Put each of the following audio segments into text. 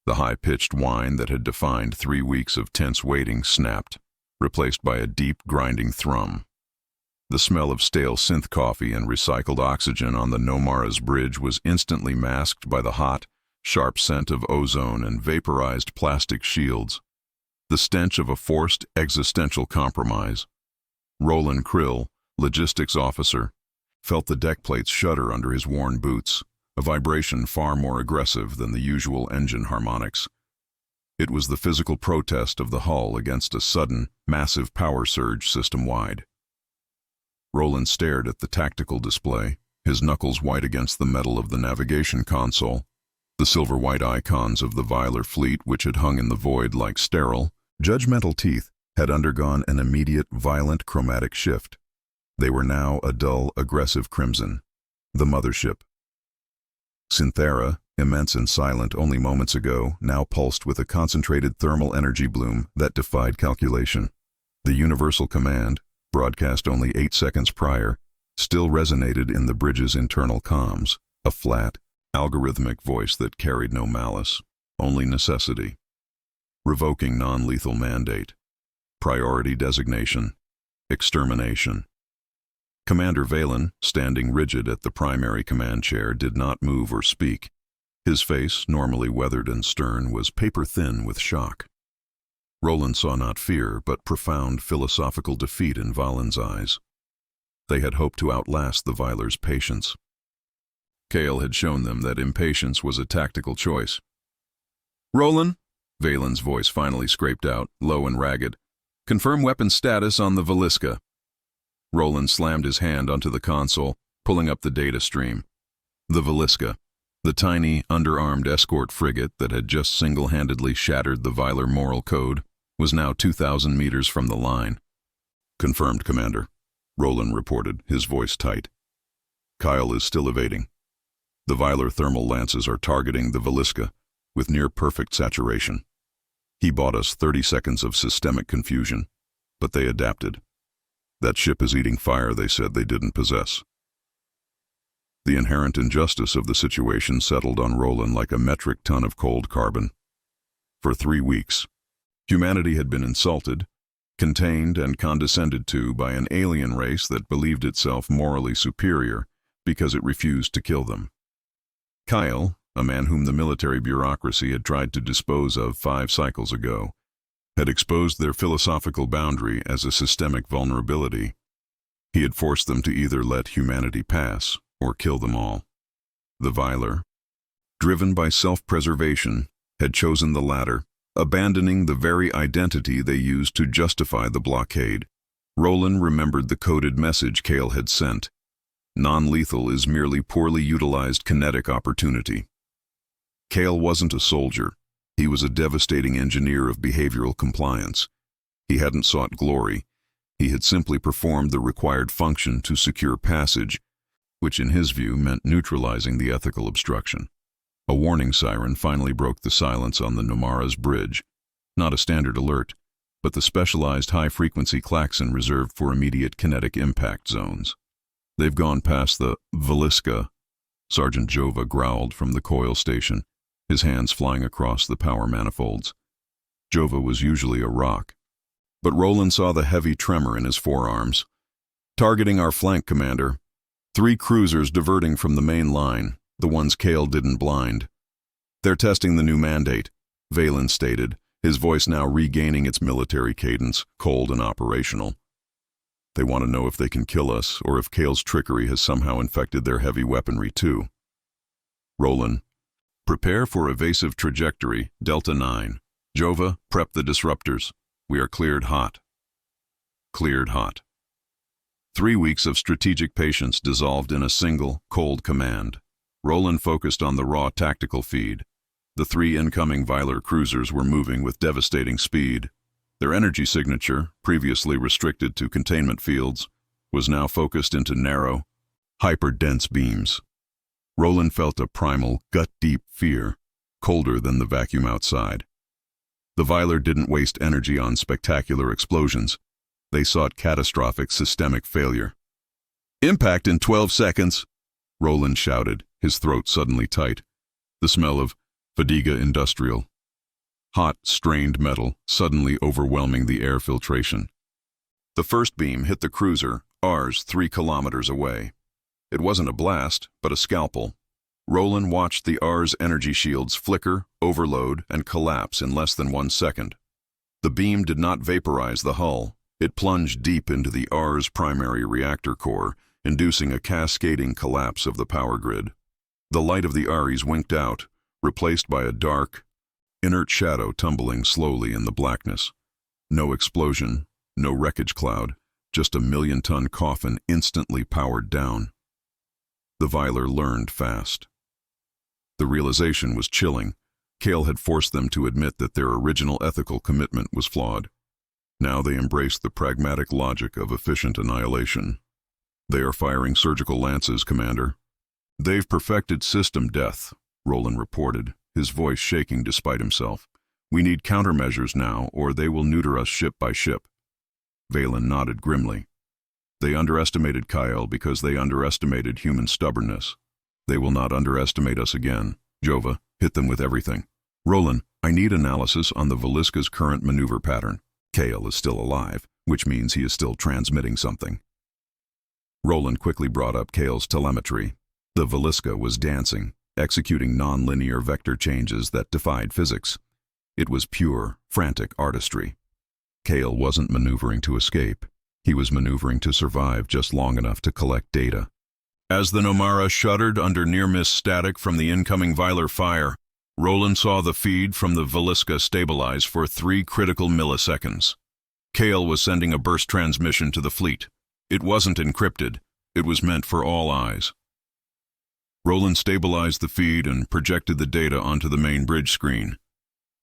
The high-pitched whine that had defined 3 weeks of tense waiting snapped, replaced by a deep, grinding thrum. The smell of stale synth coffee and recycled oxygen on the Nomara's bridge was instantly masked by the hot, sharp scent of ozone and vaporized plastic shields, the stench of a forced existential compromise. Roland Krill, logistics officer, felt the deck plates shudder under his worn boots, a vibration far more aggressive than the usual engine harmonics. It was the physical protest of the hull against a sudden, massive power surge system-wide. Roland stared at the tactical display, his knuckles white against the metal of the navigation console. The silver-white icons of the Viler fleet, which had hung in the void like sterile, judgmental teeth, had undergone an immediate, violent chromatic shift. They were now a dull, aggressive crimson. The mothership. Synthera, immense and silent only moments ago, now pulsed with a concentrated thermal energy bloom that defied calculation. The universal command, broadcast only 8 seconds prior, still resonated in the bridge's internal comms, a flat, algorithmic voice that carried no malice, only necessity. Revoking non-lethal mandate. Priority designation. Extermination. Commander Valen, standing rigid at the primary command chair, did not move or speak. His face, normally weathered and stern, was paper-thin with shock. Roland saw not fear, but profound philosophical defeat in Valen's eyes. They had hoped to outlast the Viler's patience. Kale had shown them that impatience was a tactical choice. "Roland," Valen's voice finally scraped out, low and ragged. "Confirm weapon status on the Veliska." Roland slammed his hand onto the console, pulling up the data stream. The Veliska, the tiny, underarmed escort frigate that had just single-handedly shattered the Viler moral code, was now 2,000 meters from the line. "Confirmed, Commander," Roland reported, his voice tight. "Kyle is still evading. The Viler thermal lances are targeting the Veliska with near-perfect saturation. He bought us 30 seconds of systemic confusion, but they adapted. That ship is eating fire they said they didn't possess." The inherent injustice of the situation settled on Roland like a metric ton of cold carbon. For 3 weeks, humanity had been insulted, contained and condescended to by an alien race that believed itself morally superior because it refused to kill them. Kyle, a man whom the military bureaucracy had tried to dispose of 5 cycles ago, had exposed their philosophical boundary as a systemic vulnerability. He had forced them to either let humanity pass or kill them all. The Viler, driven by self-preservation, had chosen the latter, abandoning the very identity they used to justify the blockade. Roland remembered the coded message Kale had sent. Non-lethal is merely poorly utilized kinetic opportunity. Kale wasn't a soldier. He was a devastating engineer of behavioral compliance. He hadn't sought glory. He had simply performed the required function to secure passage, which in his view meant neutralizing the ethical obstruction. A warning siren finally broke the silence on the Nomara's bridge. Not a standard alert, but the specialized high-frequency klaxon reserved for immediate kinetic impact zones. "They've gone past the Veliska," Sergeant Jova growled from the coil station, his hands flying across the power manifolds. Jova was usually a rock, but Roland saw the heavy tremor in his forearms. "Targeting our flank, Commander. 3 cruisers diverting from the main line, the ones Kale didn't blind. They're testing the new mandate," Valen stated, his voice now regaining its military cadence, cold and operational. "They want to know if they can kill us, or if Kale's trickery has somehow infected their heavy weaponry too." Roland, "Prepare for evasive trajectory, Delta 9. Jova, prep the disruptors. We are cleared hot." Cleared hot. 3 weeks of strategic patience dissolved in a single, cold command. Roland focused on the raw tactical feed. The 3 incoming Viler cruisers were moving with devastating speed. Their energy signature, previously restricted to containment fields, was now focused into narrow, hyper-dense beams. Roland felt a primal, gut-deep fear, colder than the vacuum outside. The Viler didn't waste energy on spectacular explosions. They sought catastrophic systemic failure. "Impact in 12 seconds!" Roland shouted, his throat suddenly tight. The smell of Fadiga Industrial hot, strained metal suddenly overwhelming the air filtration. The first beam hit the cruiser, ours 3 kilometers away. It wasn't a blast, but a scalpel. Roland watched the R's energy shields flicker, overload, and collapse in less than 1 second. The beam did not vaporize the hull. It plunged deep into the R's primary reactor core, inducing a cascading collapse of the power grid. The light of the Ares winked out, replaced by a dark, inert shadow tumbling slowly in the blackness. No explosion, no wreckage cloud, just a 1,000,000-ton coffin instantly powered down. The Viler learned fast. The realization was chilling. Kale had forced them to admit that their original ethical commitment was flawed. Now they embraced the pragmatic logic of efficient annihilation. "They are firing surgical lances, Commander." "They've perfected system death," Roland reported, his voice shaking despite himself. "We need countermeasures now, or they will neuter us ship by ship." Valen nodded grimly. "They underestimated Kyle because they underestimated human stubbornness. They will not underestimate us again. Jova, hit them with everything." "Roland, I need analysis on the Veliska's current maneuver pattern." Kale is still alive, which means he is still transmitting something. Roland quickly brought up Kale's telemetry. The Veliska was dancing, executing non-linear vector changes that defied physics. It was pure, frantic artistry. Kale wasn't maneuvering to escape. He was maneuvering to survive just long enough to collect data. As the Nomara shuddered under near-miss static from the incoming Viler fire, Roland saw the feed from the Veliska stabilize for 3 critical milliseconds. Kale was sending a burst transmission to the fleet. It wasn't encrypted. It was meant for all eyes. Roland stabilized the feed and projected the data onto the main bridge screen.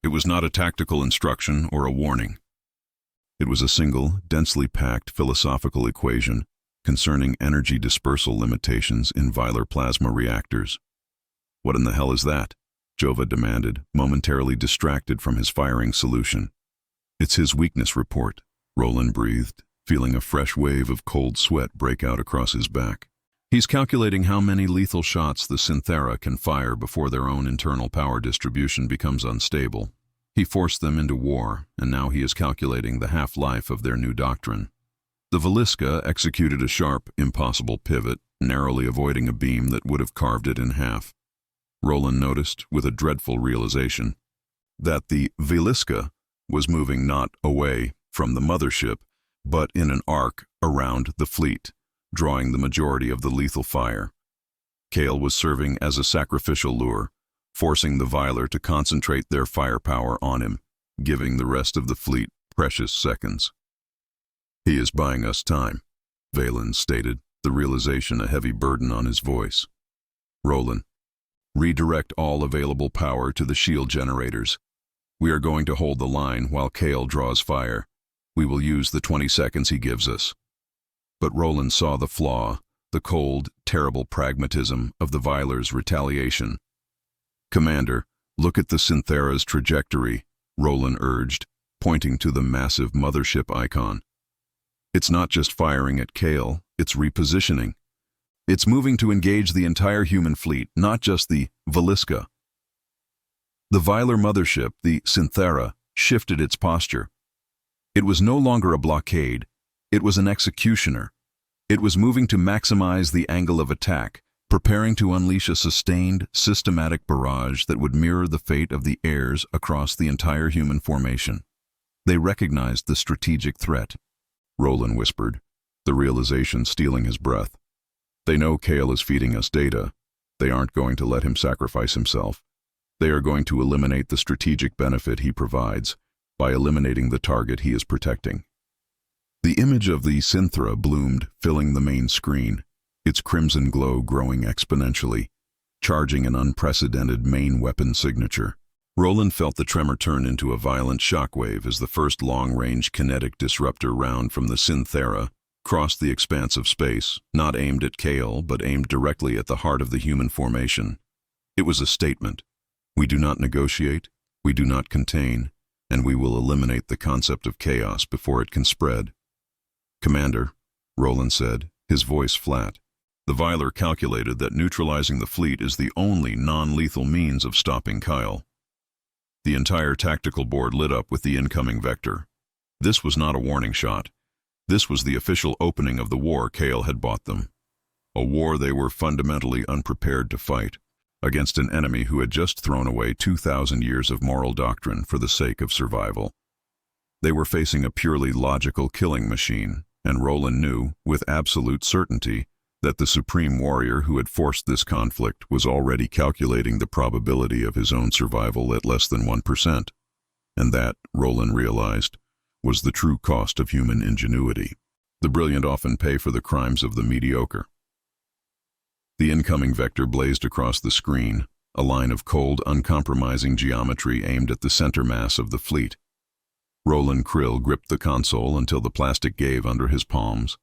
It was not a tactical instruction or a warning. It was a single, densely packed philosophical equation concerning energy dispersal limitations in Viler plasma reactors. "What in the hell is that?" Jova demanded, momentarily distracted from his firing solution. "It's his weakness report," Roland breathed, feeling a fresh wave of cold sweat break out across his back. "He's calculating how many lethal shots the Synthera can fire before their own internal power distribution becomes unstable. He forced them into war, and now he is calculating the half-life of their new doctrine." The Veliska executed a sharp, impossible pivot, narrowly avoiding a beam that would have carved it in half. Roland noticed, with a dreadful realization, that the Veliska was moving not away from the mothership, but in an arc around the fleet, drawing the majority of the lethal fire. Kale was serving as a sacrificial lure, forcing the Viler to concentrate their firepower on him, giving the rest of the fleet precious seconds. "He is buying us time," Valen stated, the realization a heavy burden on his voice. "Roland, redirect all available power to the shield generators. We are going to hold the line while Kale draws fire. We will use the 20 seconds he gives us." But Roland saw the flaw, the cold, terrible pragmatism of the Viler's retaliation. "Commander, look at the Synthera's trajectory," Roland urged, pointing to the massive mothership icon. "It's not just firing at Kale, it's repositioning. It's moving to engage the entire human fleet, not just the Veliska." The Viler mothership, the Synthera, shifted its posture. It was no longer a blockade. It was an executioner. It was moving to maximize the angle of attack, preparing to unleash a sustained, systematic barrage that would mirror the fate of the heirs across the entire human formation. They recognized the strategic threat. Roland whispered, the realization stealing his breath. "They know Kale is feeding us data. They aren't going to let him sacrifice himself. They are going to eliminate the strategic benefit he provides by eliminating the target he is protecting." The image of the Synthera bloomed, filling the main screen, its crimson glow growing exponentially, charging an unprecedented main weapon signature. Roland felt the tremor turn into a violent shockwave as the first long-range kinetic disruptor round from the Synthera crossed the expanse of space, not aimed at Kale, but aimed directly at the heart of the human formation. It was a statement. We do not negotiate, we do not contain, and we will eliminate the concept of chaos before it can spread. "Commander," Roland said, his voice flat, "the Viler calculated that neutralizing the fleet is the only non-lethal means of stopping Kyle." The entire tactical board lit up with the incoming vector. This was not a warning shot. This was the official opening of the war Kale had bought them. A war they were fundamentally unprepared to fight, against an enemy who had just thrown away 2,000 years of moral doctrine for the sake of survival. They were facing a purely logical killing machine, and Roland knew, with absolute certainty, that the supreme warrior who had forced this conflict was already calculating the probability of his own survival at less than 1%. And that, Roland realized, was the true cost of human ingenuity. The brilliant often pay for the crimes of the mediocre. The incoming vector blazed across the screen, a line of cold, uncompromising geometry aimed at the center mass of the fleet. Roland Krill gripped the console until the plastic gave under his palms.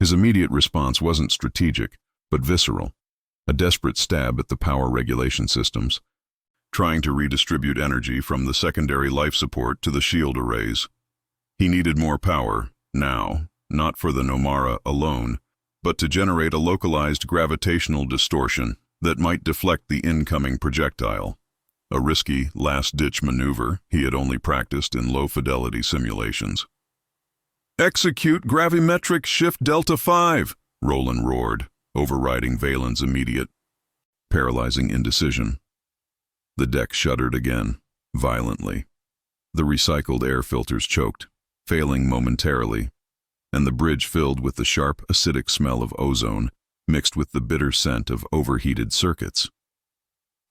His immediate response wasn't strategic, but visceral, a desperate stab at the power regulation systems, trying to redistribute energy from the secondary life support to the shield arrays. He needed more power, now, not for the Nomara alone, but to generate a localized gravitational distortion that might deflect the incoming projectile. A risky, last-ditch maneuver he had only practiced in low-fidelity simulations. "Execute gravimetric shift Delta 5, Roland roared, overriding Valen's immediate, paralyzing indecision. The deck shuddered again, violently. The recycled air filters choked, failing momentarily, and the bridge filled with the sharp, acidic smell of ozone mixed with the bitter scent of overheated circuits.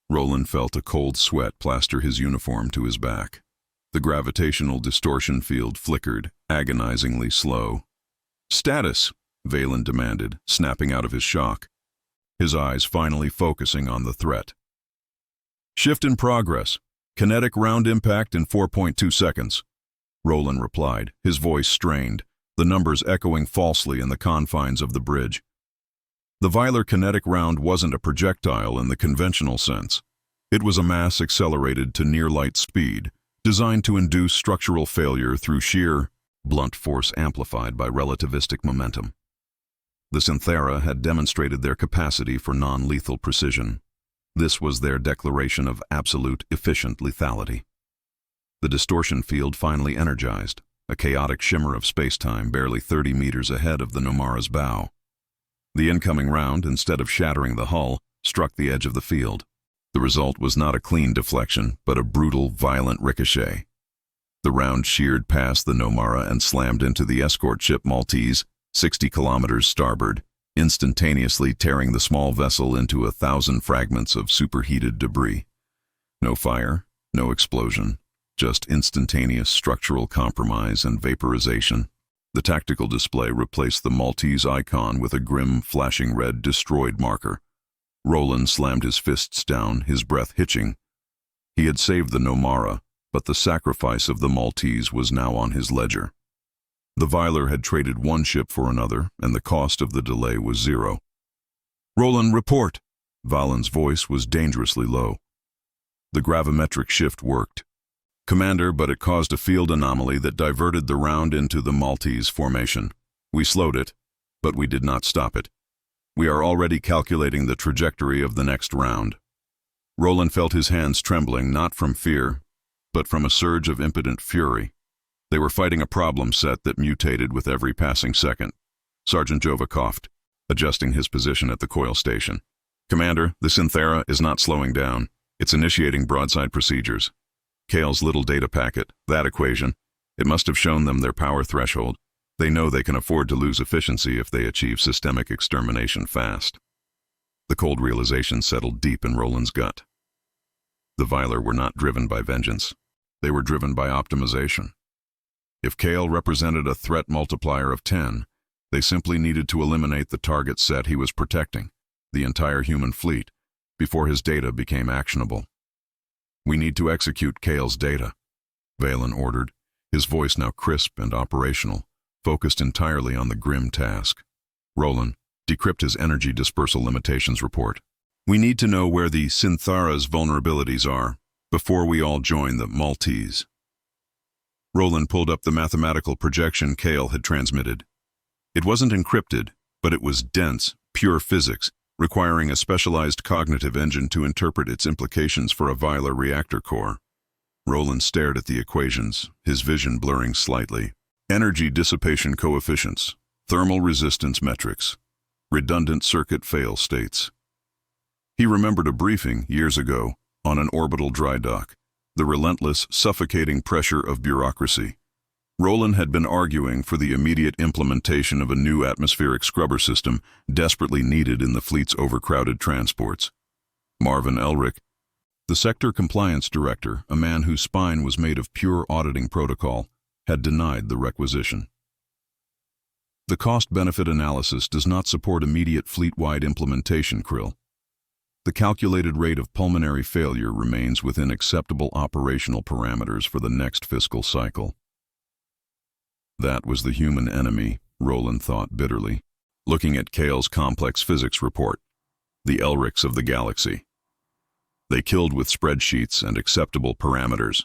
Roland felt a cold sweat plaster his uniform to his back. The gravitational distortion field flickered, agonizingly slow. "Status," Valen demanded, snapping out of his shock, his eyes finally focusing on the threat. "Shift in progress. Kinetic round impact in 4.2 seconds. Roland replied, his voice strained, the numbers echoing falsely in the confines of the bridge. The Viler kinetic round wasn't a projectile in the conventional sense. It was a mass accelerated to near-light speed, designed to induce structural failure through sheer, blunt force amplified by relativistic momentum. The Synthera had demonstrated their capacity for non-lethal precision. This was their declaration of absolute, efficient lethality. The distortion field finally energized, a chaotic shimmer of space-time barely 30 meters ahead of the Nomara's bow. The incoming round, instead of shattering the hull, struck the edge of the field. The result was not a clean deflection, but a brutal, violent ricochet. The round sheared past the Nomara and slammed into the escort ship Maltese, 60 kilometers starboard, instantaneously tearing the small vessel into 1,000 fragments of superheated debris. No fire, no explosion, just instantaneous structural compromise and vaporization. The tactical display replaced the Maltese icon with a grim, flashing red destroyed marker. Roland slammed his fists down, his breath hitching. He had saved the Nomara, but the sacrifice of the Maltese was now on his ledger. The Viler had traded one ship for another, and the cost of the delay was zero. "Roland, report!" Valen's voice was dangerously low. The gravimetric shift worked. "Commander, but it caused a field anomaly that diverted the round into the Maltese formation. We slowed it, but we did not stop it. We are already calculating the trajectory of the next round." Roland felt his hands trembling, not from fear, but from a surge of impotent fury. They were fighting a problem set that mutated with every passing second. Sergeant Jova coughed, adjusting his position at the coil station. "Commander, the Synthera is not slowing down. It's initiating broadside procedures. Kale's little data packet, that equation, it must have shown them their power threshold. They know they can afford to lose efficiency if they achieve systemic extermination fast." The cold realization settled deep in Roland's gut. The Viler were not driven by vengeance. They were driven by optimization. If Kale represented a threat multiplier of 10, they simply needed to eliminate the target set he was protecting, the entire human fleet, before his data became actionable. "We need to execute Kale's data," Valen ordered, his voice now crisp and operational, focused entirely on the grim task. "Roland, decrypt his energy dispersal limitations report. We need to know where the Synthera's vulnerabilities are before we all join the Maltese." Roland pulled up the mathematical projection Kale had transmitted. It wasn't encrypted, but it was dense, pure physics, requiring a specialized cognitive engine to interpret its implications for a Viler reactor core. Roland stared at the equations, his vision blurring slightly. Energy dissipation coefficients, thermal resistance metrics, redundant circuit fail states. He remembered a briefing years ago on an orbital dry dock, the relentless, suffocating pressure of bureaucracy. Roland had been arguing for the immediate implementation of a new atmospheric scrubber system desperately needed in the fleet's overcrowded transports. Marvin Elric, the sector compliance director, a man whose spine was made of pure auditing protocol, had denied the requisition. The cost-benefit analysis does not support immediate fleet-wide implementation, Krill. The calculated rate of pulmonary failure remains within acceptable operational parameters for the next fiscal cycle. That was the human enemy, Roland thought bitterly, looking at Kale's complex physics report, the Elrics of the galaxy. They killed with spreadsheets and acceptable parameters.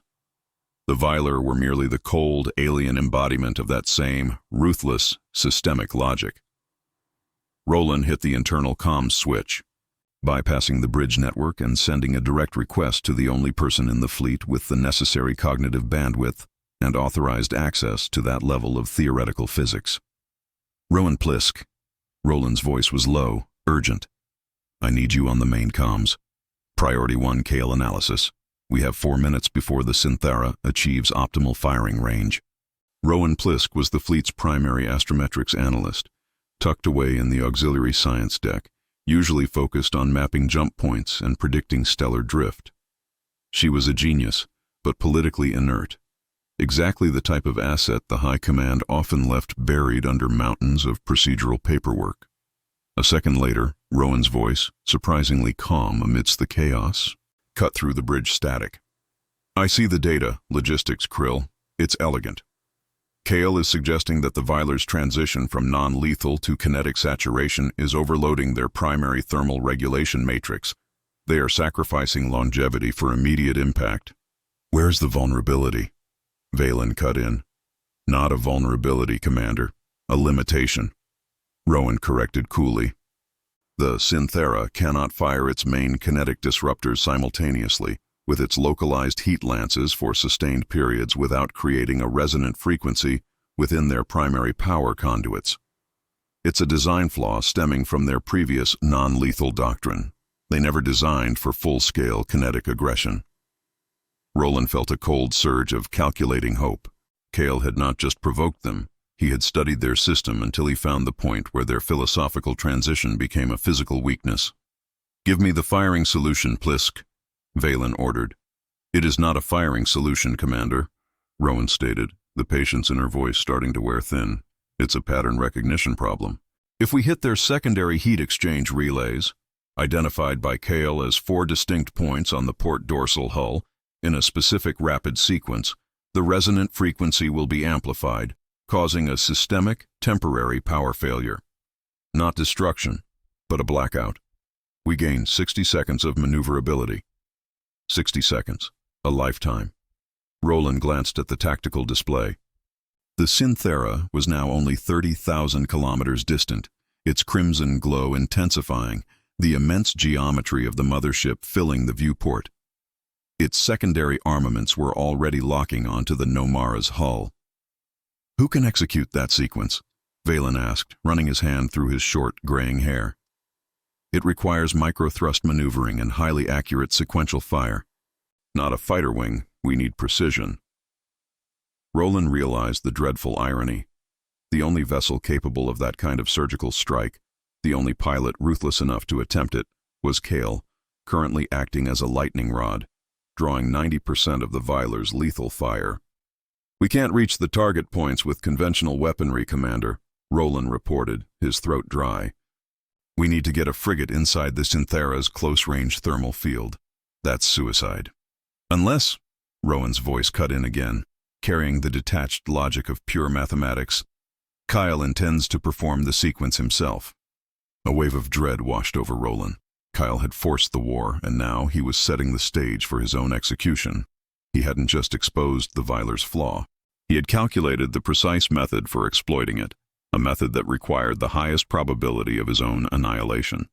The Viler were merely the cold, alien embodiment of that same, ruthless, systemic logic. Roland hit the internal comms switch, bypassing the bridge network and sending a direct request to the only person in the fleet with the necessary cognitive bandwidth and authorized access to that level of theoretical physics. Rowan Plisk. Roland's voice was low, urgent. I need you on the main comms. Priority 1 Kale analysis. We have 4 minutes before the Synthera achieves optimal firing range. Rowan Plisk was the fleet's primary astrometrics analyst, tucked away in the auxiliary science deck, usually focused on mapping jump points and predicting stellar drift. She was a genius, but politically inert. Exactly the type of asset the High Command often left buried under mountains of procedural paperwork. A second later, Rowan's voice, surprisingly calm amidst the chaos, cut through the bridge static. I see the data, logistics, Krill. It's elegant. Kale is suggesting that the Viler's transition from non-lethal to kinetic saturation is overloading their primary thermal regulation matrix. They are sacrificing longevity for immediate impact. Where's the vulnerability? Valen cut in. Not a vulnerability, Commander. A limitation. Rowan corrected coolly. The Synthera cannot fire its main kinetic disruptors simultaneously, with its localized heat lances for sustained periods without creating a resonant frequency within their primary power conduits. It's a design flaw stemming from their previous non-lethal doctrine. They never designed for full-scale kinetic aggression. Roland felt a cold surge of calculating hope. Kale had not just provoked them. He had studied their system until he found the point where their philosophical transition became a physical weakness. Give me the firing solution, Plisk, Valen ordered. It is not a firing solution, Commander, Rowan stated, the patience in her voice starting to wear thin. It's a pattern recognition problem. If we hit their secondary heat exchange relays, identified by Kale as 4 distinct points on the port dorsal hull, in a specific rapid sequence, the resonant frequency will be amplified, causing a systemic, temporary power failure. Not destruction, but a blackout. We gain 60 seconds of maneuverability. 60 seconds, a lifetime. Roland glanced at the tactical display. The Synthera was now only 30,000 kilometers distant, its crimson glow intensifying, the immense geometry of the mothership filling the viewport. Its secondary armaments were already locking onto the Nomara's hull. Who can execute that sequence? Valen asked, running his hand through his short, graying hair. It requires micro-thrust maneuvering and highly accurate sequential fire. Not a fighter wing, we need precision. Roland realized the dreadful irony. The only vessel capable of that kind of surgical strike, the only pilot ruthless enough to attempt it, was Kale, currently acting as a lightning rod, drawing 90% of the Viler's lethal fire. We can't reach the target points with conventional weaponry, Commander, Roland reported, his throat dry. We need to get a frigate inside the Synthera's close-range thermal field. That's suicide. Unless, Rowan's voice cut in again, carrying the detached logic of pure mathematics, Kyle intends to perform the sequence himself. A wave of dread washed over Roland. Kyle had forced the war, and now he was setting the stage for his own execution. He hadn't just exposed the Viler's flaw. He had calculated the precise method for exploiting it, a method that required the highest probability of his own annihilation.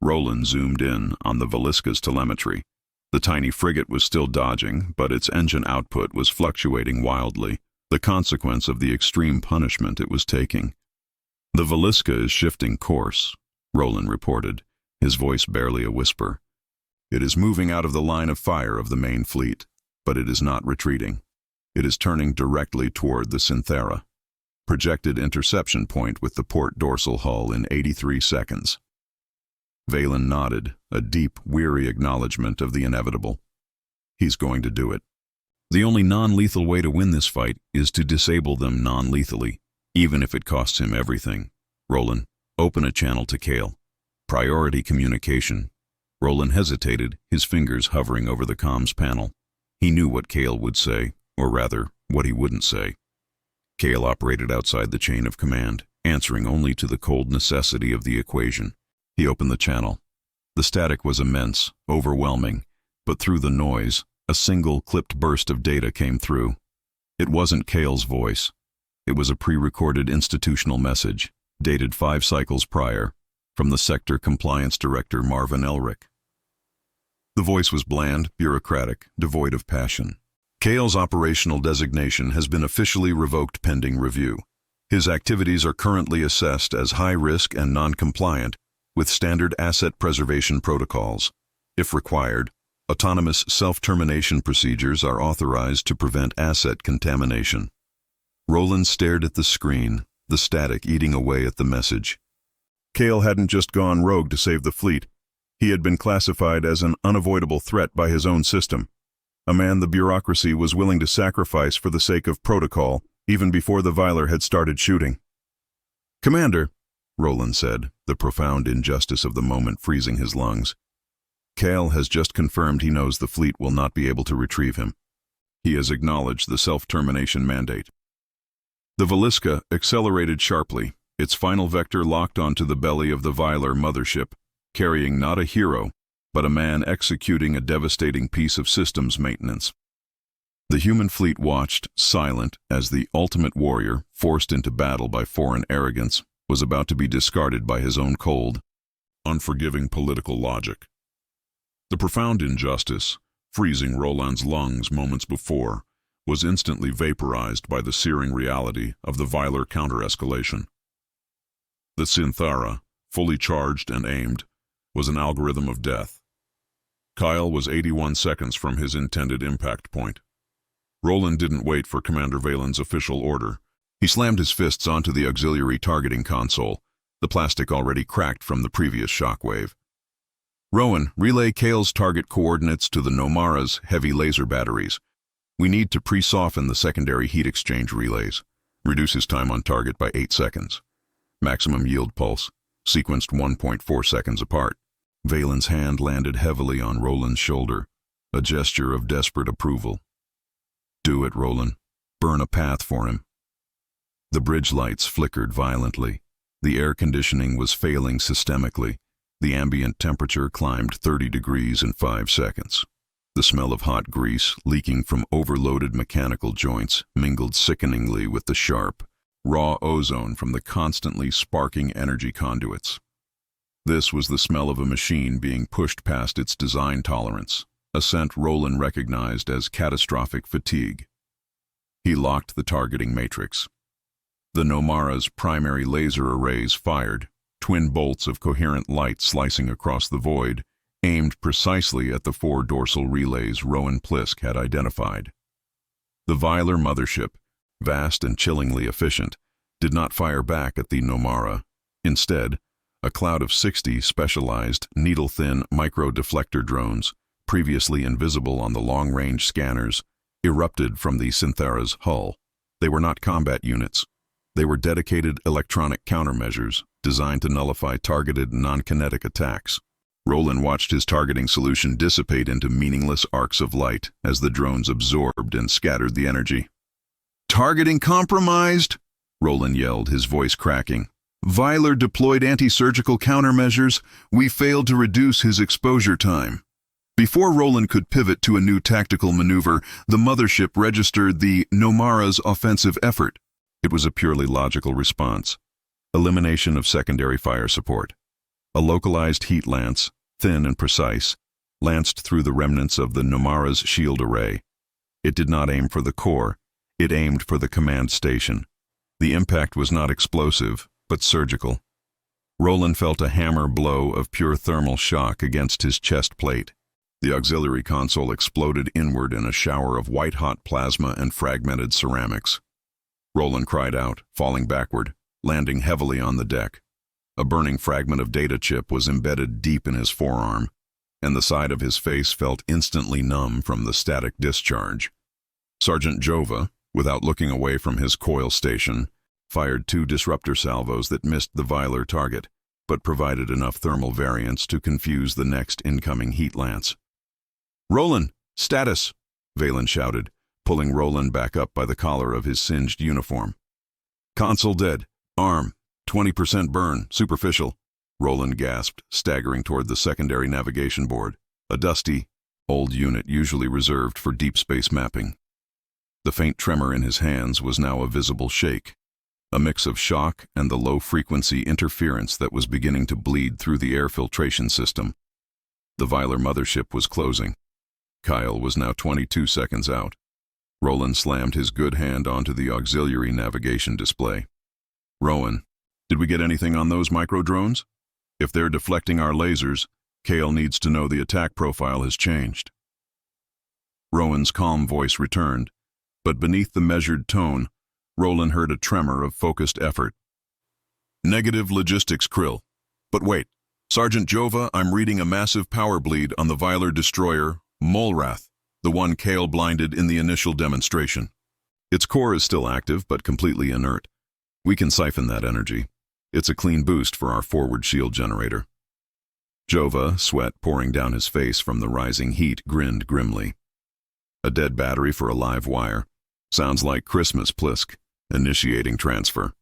Roland zoomed in on the Velisca's telemetry. The tiny frigate was still dodging, but its engine output was fluctuating wildly, the consequence of the extreme punishment it was taking. "The Valiska is shifting course," Roland reported, his voice barely a whisper. "It is moving out of the line of fire of the main fleet, but it is not retreating. It is turning directly toward the Synthera. Projected interception point with the port dorsal hull in 83 seconds. Valen nodded, a deep, weary acknowledgement of the inevitable. He's going to do it. The only non-lethal way to win this fight is to disable them non-lethally, even if it costs him everything. Roland, open a channel to Kale. Priority communication. Roland hesitated, his fingers hovering over the comms panel. He knew what Kale would say, or rather, what he wouldn't say. Kale operated outside the chain of command, answering only to the cold necessity of the equation. He opened the channel. The static was immense, overwhelming, but through the noise, a single clipped burst of data came through. It wasn't Kale's voice. It was a pre-recorded institutional message, dated 5 cycles prior, from the Sector Compliance Director Marvin Elric. The voice was bland, bureaucratic, devoid of passion. Kale's operational designation has been officially revoked pending review. His activities are currently assessed as high risk and non-compliant with standard asset preservation protocols. If required, autonomous self-termination procedures are authorized to prevent asset contamination. Roland stared at the screen, the static eating away at the message. Kale hadn't just gone rogue to save the fleet. He had been classified as an unavoidable threat by his own system. A man the bureaucracy was willing to sacrifice for the sake of protocol, even before the Viler had started shooting. "Commander," Roland said, the profound injustice of the moment freezing his lungs. "Kale has just confirmed he knows the fleet will not be able to retrieve him. He has acknowledged the self-termination mandate." The Valiska accelerated sharply, its final vector locked onto the belly of the Viler mothership, carrying not a hero, but a man executing a devastating piece of systems maintenance. The human fleet watched, silent, as the ultimate warrior, forced into battle by foreign arrogance, was about to be discarded by his own cold, unforgiving political logic. The profound injustice, freezing Roland's lungs moments before, was instantly vaporized by the searing reality of the Viler counter-escalation. The Synthara, fully charged and aimed, was an algorithm of death. Kyle was 81 seconds from his intended impact point. Roland didn't wait for Commander Valen's official order. He slammed his fists onto the auxiliary targeting console, the plastic already cracked from the previous shockwave. "Rowan, relay Kale's target coordinates to the Nomara's heavy laser batteries. We need to pre-soften the secondary heat exchange relays. Reduce his time on target by 8 seconds. Maximum yield pulse, sequenced 1.4 seconds apart." Valen's hand landed heavily on Roland's shoulder, a gesture of desperate approval. "Do it, Roland. Burn a path for him." The bridge lights flickered violently. The air conditioning was failing systemically. The ambient temperature climbed 30 degrees in 5 seconds. The smell of hot grease, leaking from overloaded mechanical joints, mingled sickeningly with the sharp, raw ozone from the constantly sparking energy conduits. This was the smell of a machine being pushed past its design tolerance, a scent Roland recognized as catastrophic fatigue. He locked the targeting matrix. The Nomara's primary laser arrays fired, twin bolts of coherent light slicing across the void, aimed precisely at the 4 dorsal relays Rowan Plisk had identified. The Viler mothership, vast and chillingly efficient, did not fire back at the Nomara. Instead, a cloud of 60 specialized, needle-thin micro-deflector drones, previously invisible on the long-range scanners, erupted from the Synthera's hull. They were not combat units. They were dedicated electronic countermeasures designed to nullify targeted non-kinetic attacks. Roland watched his targeting solution dissipate into meaningless arcs of light as the drones absorbed and scattered the energy. "Targeting compromised!" Roland yelled, his voice cracking. "Viler deployed anti-surgical countermeasures. We failed to reduce his exposure time." Before Roland could pivot to a new tactical maneuver, the mothership registered the Nomara's offensive effort. It was a purely logical response. Elimination of secondary fire support. A localized heat lance, thin and precise, lanced through the remnants of the Nomara's shield array. It did not aim for the core, it aimed for the command station. The impact was not explosive, but surgical. Roland felt a hammer blow of pure thermal shock against his chest plate. The auxiliary console exploded inward in a shower of white-hot plasma and fragmented ceramics. Roland cried out, falling backward, landing heavily on the deck. A burning fragment of data chip was embedded deep in his forearm, and the side of his face felt instantly numb from the static discharge. Sergeant Jova, without looking away from his coil station, fired 2 disruptor salvos that missed the Viler target, but provided enough thermal variance to confuse the next incoming heat lance. "Roland, status!" Valen shouted, pulling Roland back up by the collar of his singed uniform. "Console dead. Arm, 20% burn, superficial," Roland gasped, staggering toward the secondary navigation board, a dusty, old unit usually reserved for deep space mapping. The faint tremor in his hands was now a visible shake, a mix of shock and the low-frequency interference that was beginning to bleed through the air filtration system. The Viler mothership was closing. Kyle was now 22 seconds out. Roland slammed his good hand onto the auxiliary navigation display. "Rowan, did we get anything on those micro-drones? If they're deflecting our lasers, Kale needs to know the attack profile has changed." Rowan's calm voice returned, but beneath the measured tone, Roland heard a tremor of focused effort. "Negative logistics, Krill. But wait, Sergeant Jova, I'm reading a massive power bleed on the Viler destroyer, Molrath, the one Kale blinded in the initial demonstration. Its core is still active, but completely inert. We can siphon that energy. It's a clean boost for our forward shield generator." Jova, sweat pouring down his face from the rising heat, grinned grimly. "A dead battery for a live wire. Sounds like Christmas, Plisk. Initiating transfer."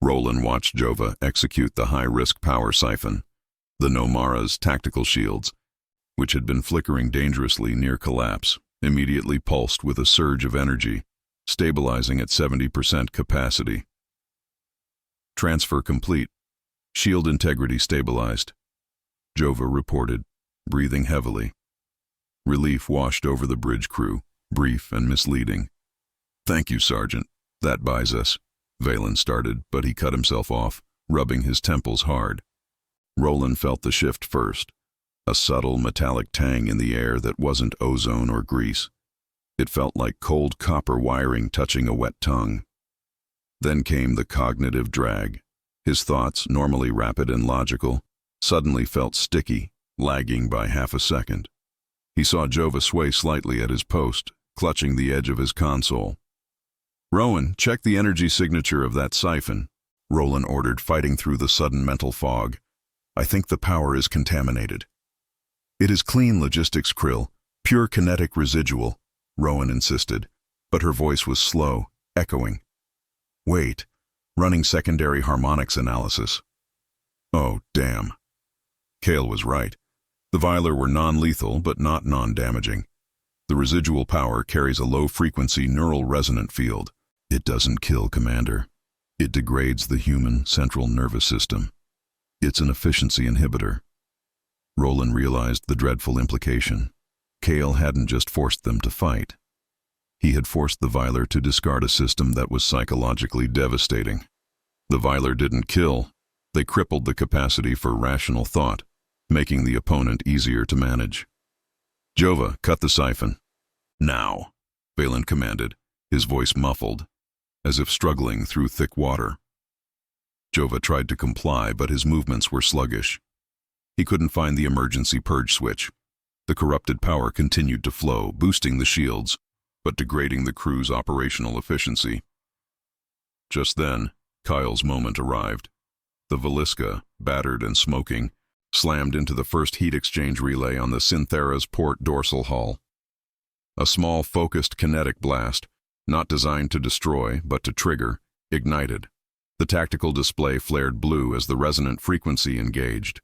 Roland watched Jova execute the high-risk power siphon. The Nomara's tactical shields, which had been flickering dangerously near collapse, immediately pulsed with a surge of energy, stabilizing at 70% capacity. "Transfer complete. Shield integrity stabilized," Jova reported, breathing heavily. Relief washed over the bridge crew, brief and misleading. "Thank you, Sergeant. That buys us," Valen started, but he cut himself off, rubbing his temples hard. Roland felt the shift first, a subtle metallic tang in the air that wasn't ozone or grease. It felt like cold copper wiring touching a wet tongue. Then came the cognitive drag. His thoughts, normally rapid and logical, suddenly felt sticky, lagging by half a second. He saw Jova sway slightly at his post, clutching the edge of his console. "Rowan, check the energy signature of that siphon," Roland ordered, fighting through the sudden mental fog. "I think the power is contaminated." "It is clean logistics, Krill. Pure kinetic residual," Rowan insisted, but her voice was slow, echoing. "Wait, running secondary harmonics analysis." "Oh, damn." Kale was right. The Viler were non-lethal, but not non-damaging. The residual power carries a low-frequency neural resonant field. It doesn't kill, Commander. It degrades the human central nervous system. It's an efficiency inhibitor. Roland realized the dreadful implication. Kale hadn't just forced them to fight. He had forced the Viler to discard a system that was psychologically devastating. The Viler didn't kill. They crippled the capacity for rational thought, making the opponent easier to manage. "Jova, cut the siphon." "Now," Valen commanded, his voice muffled, as if struggling through thick water. Jova tried to comply, but his movements were sluggish. He couldn't find the emergency purge switch. The corrupted power continued to flow, boosting the shields, but degrading the crew's operational efficiency. Just then, Kyle's moment arrived. The Veliska, battered and smoking, slammed into the first heat exchange relay on the Synthera's port dorsal hull. A small, focused kinetic blast, not designed to destroy, but to trigger, ignited. The tactical display flared blue as the resonant frequency engaged.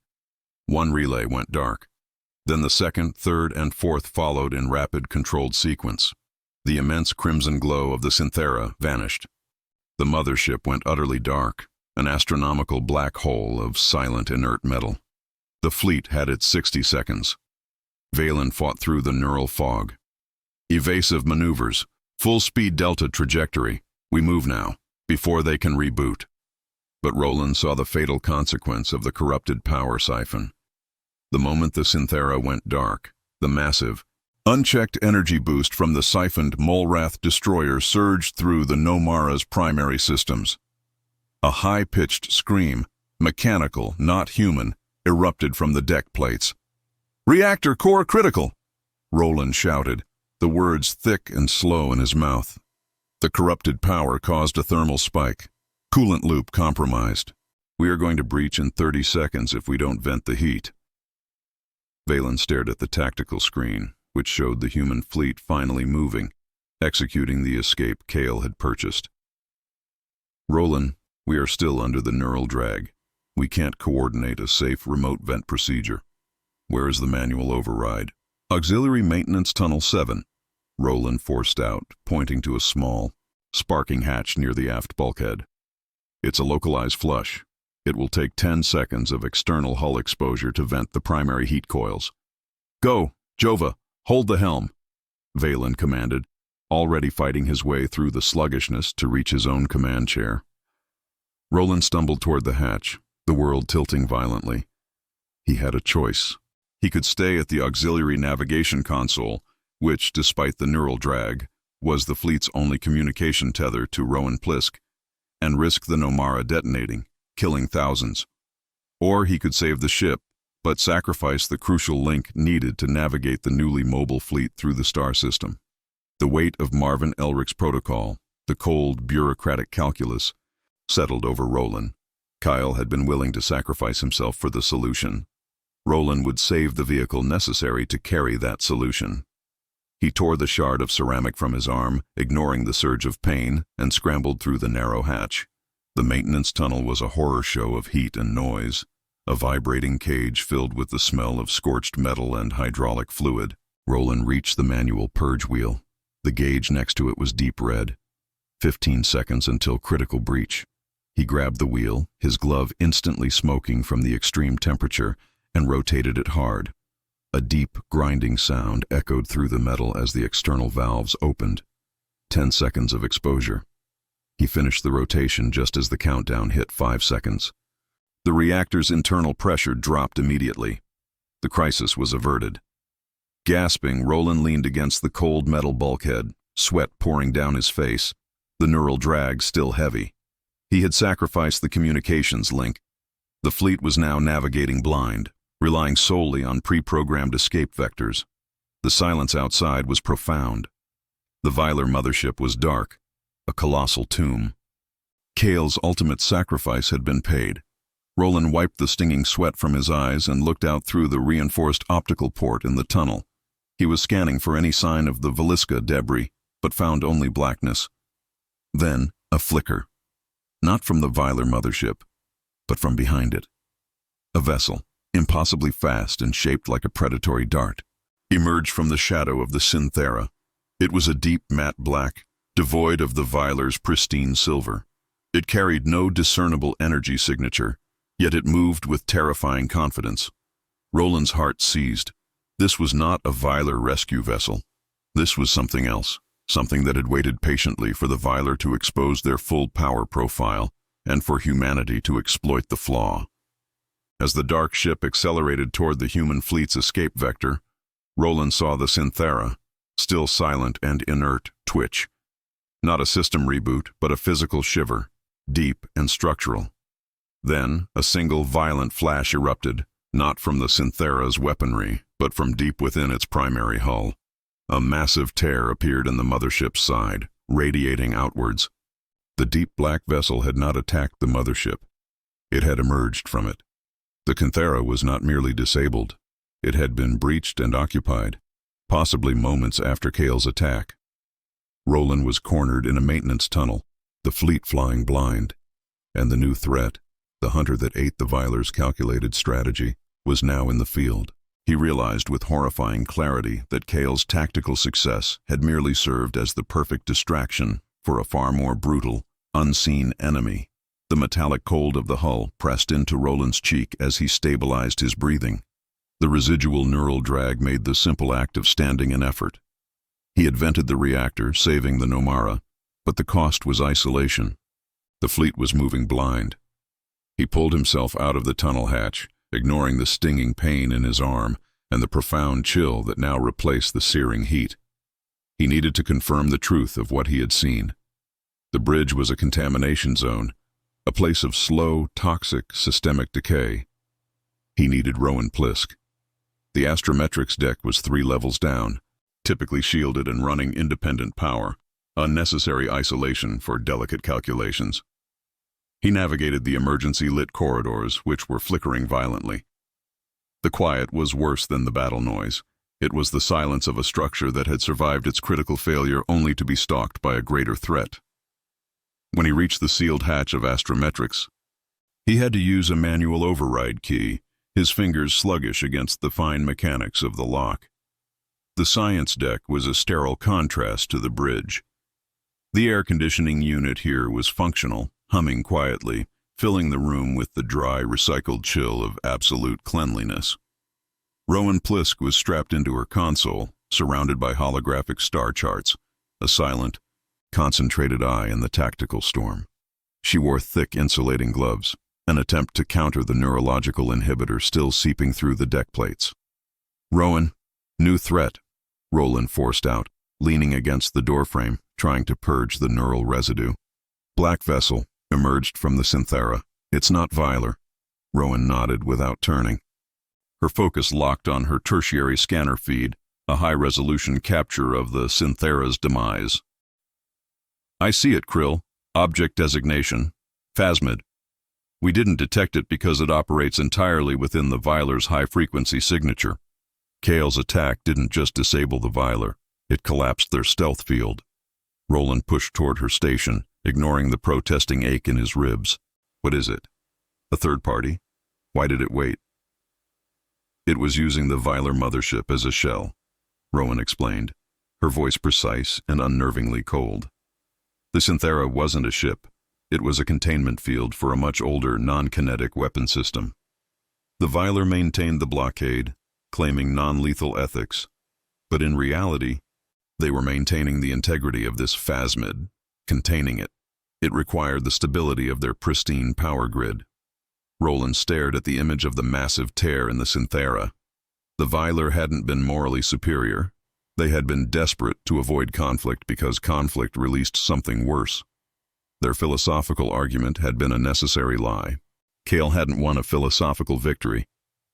One relay went dark. Then the second, third, and fourth followed in rapid, controlled sequence. The immense crimson glow of the Synthera vanished. The mothership went utterly dark, an astronomical black hole of silent, inert metal. The fleet had its 60 seconds. Valen fought through the neural fog. Evasive maneuvers. Full-speed delta trajectory. We move now, before they can reboot. But Roland saw the fatal consequence of the corrupted power siphon. The moment the Synthera went dark, the massive, unchecked energy boost from the siphoned Molrath destroyer surged through the Nomara's primary systems. A high-pitched scream, mechanical, not human, erupted from the deck plates. "Reactor core critical!" Roland shouted, the words thick and slow in his mouth. The corrupted power caused a thermal spike. Coolant loop compromised. "We are going to breach in 30 seconds if we don't vent the heat." Valen stared at the tactical screen, which showed the human fleet finally moving, executing the escape Kale had purchased. "Roland, we are still under the neural drag. We can't coordinate a safe remote vent procedure. Where is the manual override?" "Auxiliary Maintenance Tunnel 7. Roland forced out, pointing to a small, sparking hatch near the aft bulkhead. "It's a localized flush. It will take 10 seconds of external hull exposure to vent the primary heat coils." "Go, Jova, hold the helm," Valen commanded, already fighting his way through the sluggishness to reach his own command chair. Roland stumbled toward the hatch, the world tilting violently. He had a choice. He could stay at the auxiliary navigation console, which, despite the neural drag, was the fleet's only communication tether to Rowan Plisk, and risk the Nomara detonating, killing thousands. Or he could save the ship, but sacrifice the crucial link needed to navigate the newly mobile fleet through the star system. The weight of Marvin Elric's protocol, the cold, bureaucratic calculus, settled over Roland. Kyle had been willing to sacrifice himself for the solution. Roland would save the vehicle necessary to carry that solution. He tore the shard of ceramic from his arm, ignoring the surge of pain, and scrambled through the narrow hatch. The maintenance tunnel was a horror show of heat and noise, a vibrating cage filled with the smell of scorched metal and hydraulic fluid. Roland reached the manual purge wheel. The gauge next to it was deep red. 15 seconds until critical breach. He grabbed the wheel, his glove instantly smoking from the extreme temperature, and rotated it hard. A deep, grinding sound echoed through the metal as the external valves opened. 10 seconds of exposure. He finished the rotation just as the countdown hit 5 seconds. The reactor's internal pressure dropped immediately. The crisis was averted. Gasping, Roland leaned against the cold metal bulkhead, sweat pouring down his face, the neural drag still heavy. He had sacrificed the communications link. The fleet was now navigating blind, relying solely on pre-programmed escape vectors. The silence outside was profound. The Viler mothership was dark, a colossal tomb. Kale's ultimate sacrifice had been paid. Roland wiped the stinging sweat from his eyes and looked out through the reinforced optical port in the tunnel. He was scanning for any sign of the Veliska debris, but found only blackness. Then, a flicker. Not from the Viler mothership, but from behind it. A vessel, impossibly fast and shaped like a predatory dart, emerged from the shadow of the Synthera. It was a deep matte black, devoid of the Viler's pristine silver. It carried no discernible energy signature, yet it moved with terrifying confidence. Roland's heart seized. This was not a Viler rescue vessel. This was something else, something that had waited patiently for the Viler to expose their full power profile and for humanity to exploit the flaw. As the dark ship accelerated toward the human fleet's escape vector, Roland saw the Synthera, still silent and inert, twitch. Not a system reboot, but a physical shiver, deep and structural. Then, a single violent flash erupted, not from the Synthera's weaponry, but from deep within its primary hull. A massive tear appeared in the mothership's side, radiating outwards. The deep black vessel had not attacked the mothership. It had emerged from it. The Synthera was not merely disabled. It had been breached and occupied, possibly moments after Kale's attack. Roland was cornered in a maintenance tunnel, the fleet flying blind, and the new threat, the hunter that ate the Viler's calculated strategy, was now in the field. He realized with horrifying clarity that Kale's tactical success had merely served as the perfect distraction for a far more brutal, unseen enemy. The metallic cold of the hull pressed into Roland's cheek as he stabilized his breathing. The residual neural drag made the simple act of standing an effort. He had vented the reactor, saving the Nomara, but the cost was isolation. The fleet was moving blind. He pulled himself out of the tunnel hatch, ignoring the stinging pain in his arm and the profound chill that now replaced the searing heat. He needed to confirm the truth of what he had seen. The bridge was a contamination zone, a place of slow, toxic, systemic decay. He needed Rowan Plisk. The astrometrics deck was 3 levels down, typically shielded and running independent power, unnecessary isolation for delicate calculations. He navigated the emergency-lit corridors, which were flickering violently. The quiet was worse than the battle noise. It was the silence of a structure that had survived its critical failure only to be stalked by a greater threat. When he reached the sealed hatch of astrometrics, he had to use a manual override key, his fingers sluggish against the fine mechanics of the lock. The science deck was a sterile contrast to the bridge. The air conditioning unit here was functional, humming quietly, filling the room with the dry, recycled chill of absolute cleanliness. Rowan Plisk was strapped into her console, surrounded by holographic star charts, a silent, concentrated eye in the tactical storm. She wore thick insulating gloves, an attempt to counter the neurological inhibitor still seeping through the deck plates. "Rowan, new threat," Roland forced out, leaning against the doorframe, trying to purge the neural residue. "Black vessel emerged from the Synthera. It's not Viler." Rowan nodded without turning. Her focus locked on her tertiary scanner feed, a high-resolution capture of the Synthera's demise. "I see it, Krill. Object designation. Phasmid. We didn't detect it because it operates entirely within the Viler's high-frequency signature. Kale's attack didn't just disable the Viler, it collapsed their stealth field." Roland pushed toward her station, ignoring the protesting ache in his ribs. "What is it? A third party? Why did it wait?" "It was using the Viler mothership as a shell," Rowan explained, her voice precise and unnervingly cold. "The Synthera wasn't a ship. It was a containment field for a much older, non-kinetic weapon system. The Viler maintained the blockade, claiming non-lethal ethics, but in reality, they were maintaining the integrity of this phasmid, containing it. It required the stability of their pristine power grid." Roland stared at the image of the massive tear in the Synthera. The Viler hadn't been morally superior. They had been desperate to avoid conflict because conflict released something worse. Their philosophical argument had been a necessary lie. Kale hadn't won a philosophical victory.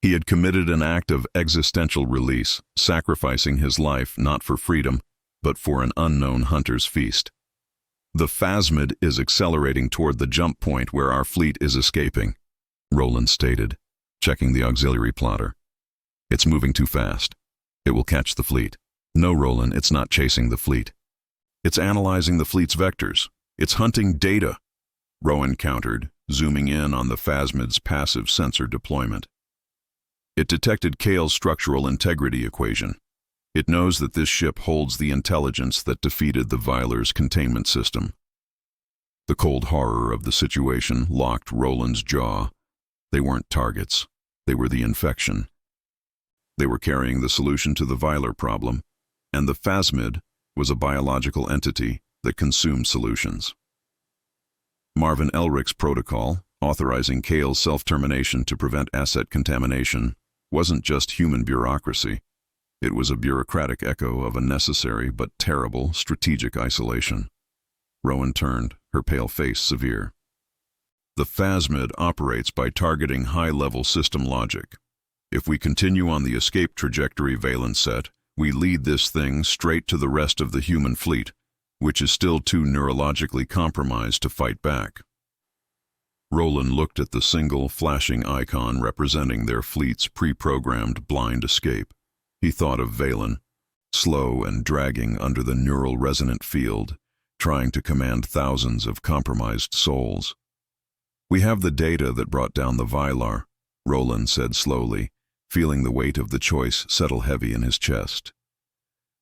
He had committed an act of existential release, sacrificing his life not for freedom, but for an unknown hunter's feast. "The phasmid is accelerating toward the jump point where our fleet is escaping," Roland stated, checking the auxiliary plotter. "It's moving too fast. It will catch the fleet." "No, Roland, it's not chasing the fleet. It's analyzing the fleet's vectors. It's hunting data," Rowan countered, zooming in on the phasmid's passive sensor deployment. "It detected Kale's structural integrity equation. It knows that this ship holds the intelligence that defeated the Viler's containment system." The cold horror of the situation locked Roland's jaw. They weren't targets. They were the infection. They were carrying the solution to the Viler problem, and the phasmid was a biological entity that consumed solutions. Marvin Elric's protocol, authorizing Kale's self-termination to prevent asset contamination, wasn't just human bureaucracy. It was a bureaucratic echo of a necessary but terrible strategic isolation. Rowan turned, her pale face severe. "The phasmid operates by targeting high-level system logic. If we continue on the escape trajectory Valen set, we lead this thing straight to the rest of the human fleet, which is still too neurologically compromised to fight back." Roland looked at the single, flashing icon representing their fleet's pre-programmed blind escape. He thought of Valen, slow and dragging under the neural resonant field, trying to command thousands of compromised souls. "We have the data that brought down the Vilar," Roland said slowly, feeling the weight of the choice settle heavy in his chest.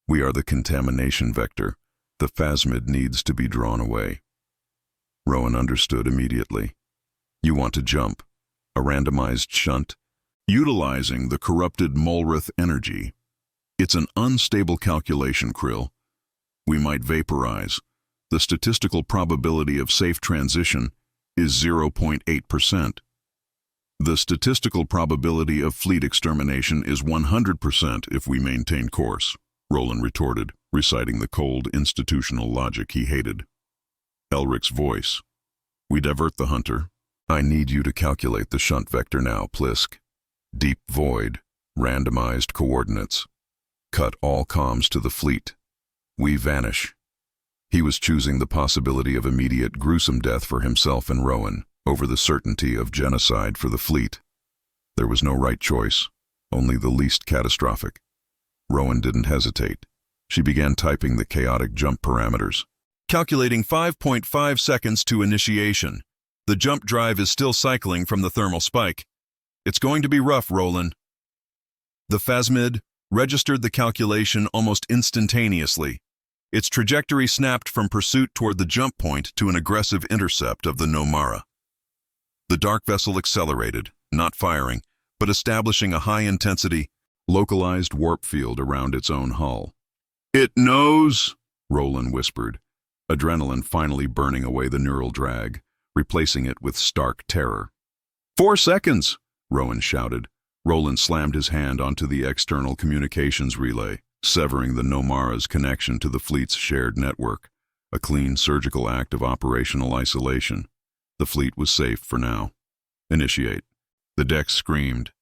"We are the contamination vector. The phasmid needs to be drawn away." Rowan understood immediately. "You want to jump? A randomized shunt? Utilizing the corrupted Molrith energy. It's an unstable calculation, Krill. We might vaporize. The statistical probability of safe transition is 0.8%. The statistical probability of fleet extermination is 100% if we maintain course, Roland retorted, reciting the cold institutional logic he hated. Elric's voice. We divert the hunter. I need you to calculate the shunt vector now, Plisk. Deep void, randomized coordinates. Cut all comms to the fleet. We vanish. He was choosing the possibility of immediate gruesome death for himself and Rowan over the certainty of genocide for the fleet. There was no right choice, only the least catastrophic. Rowan didn't hesitate. She began typing the chaotic jump parameters. Calculating 5.5 seconds to initiation. The jump drive is still cycling from the thermal spike. It's going to be rough, Roland. The phasmid registered the calculation almost instantaneously. Its trajectory snapped from pursuit toward the jump point to an aggressive intercept of the Nomara. The dark vessel accelerated, not firing, but establishing a high-intensity, localized warp field around its own hull. It knows, Roland whispered, adrenaline finally burning away the neural drag, replacing it with stark terror. 4 seconds, Rowan shouted. Roland slammed his hand onto the external communications relay, severing the Nomara's connection to the fleet's shared network, a clean surgical act of operational isolation. The fleet was safe for now. Initiate. The deck screamed.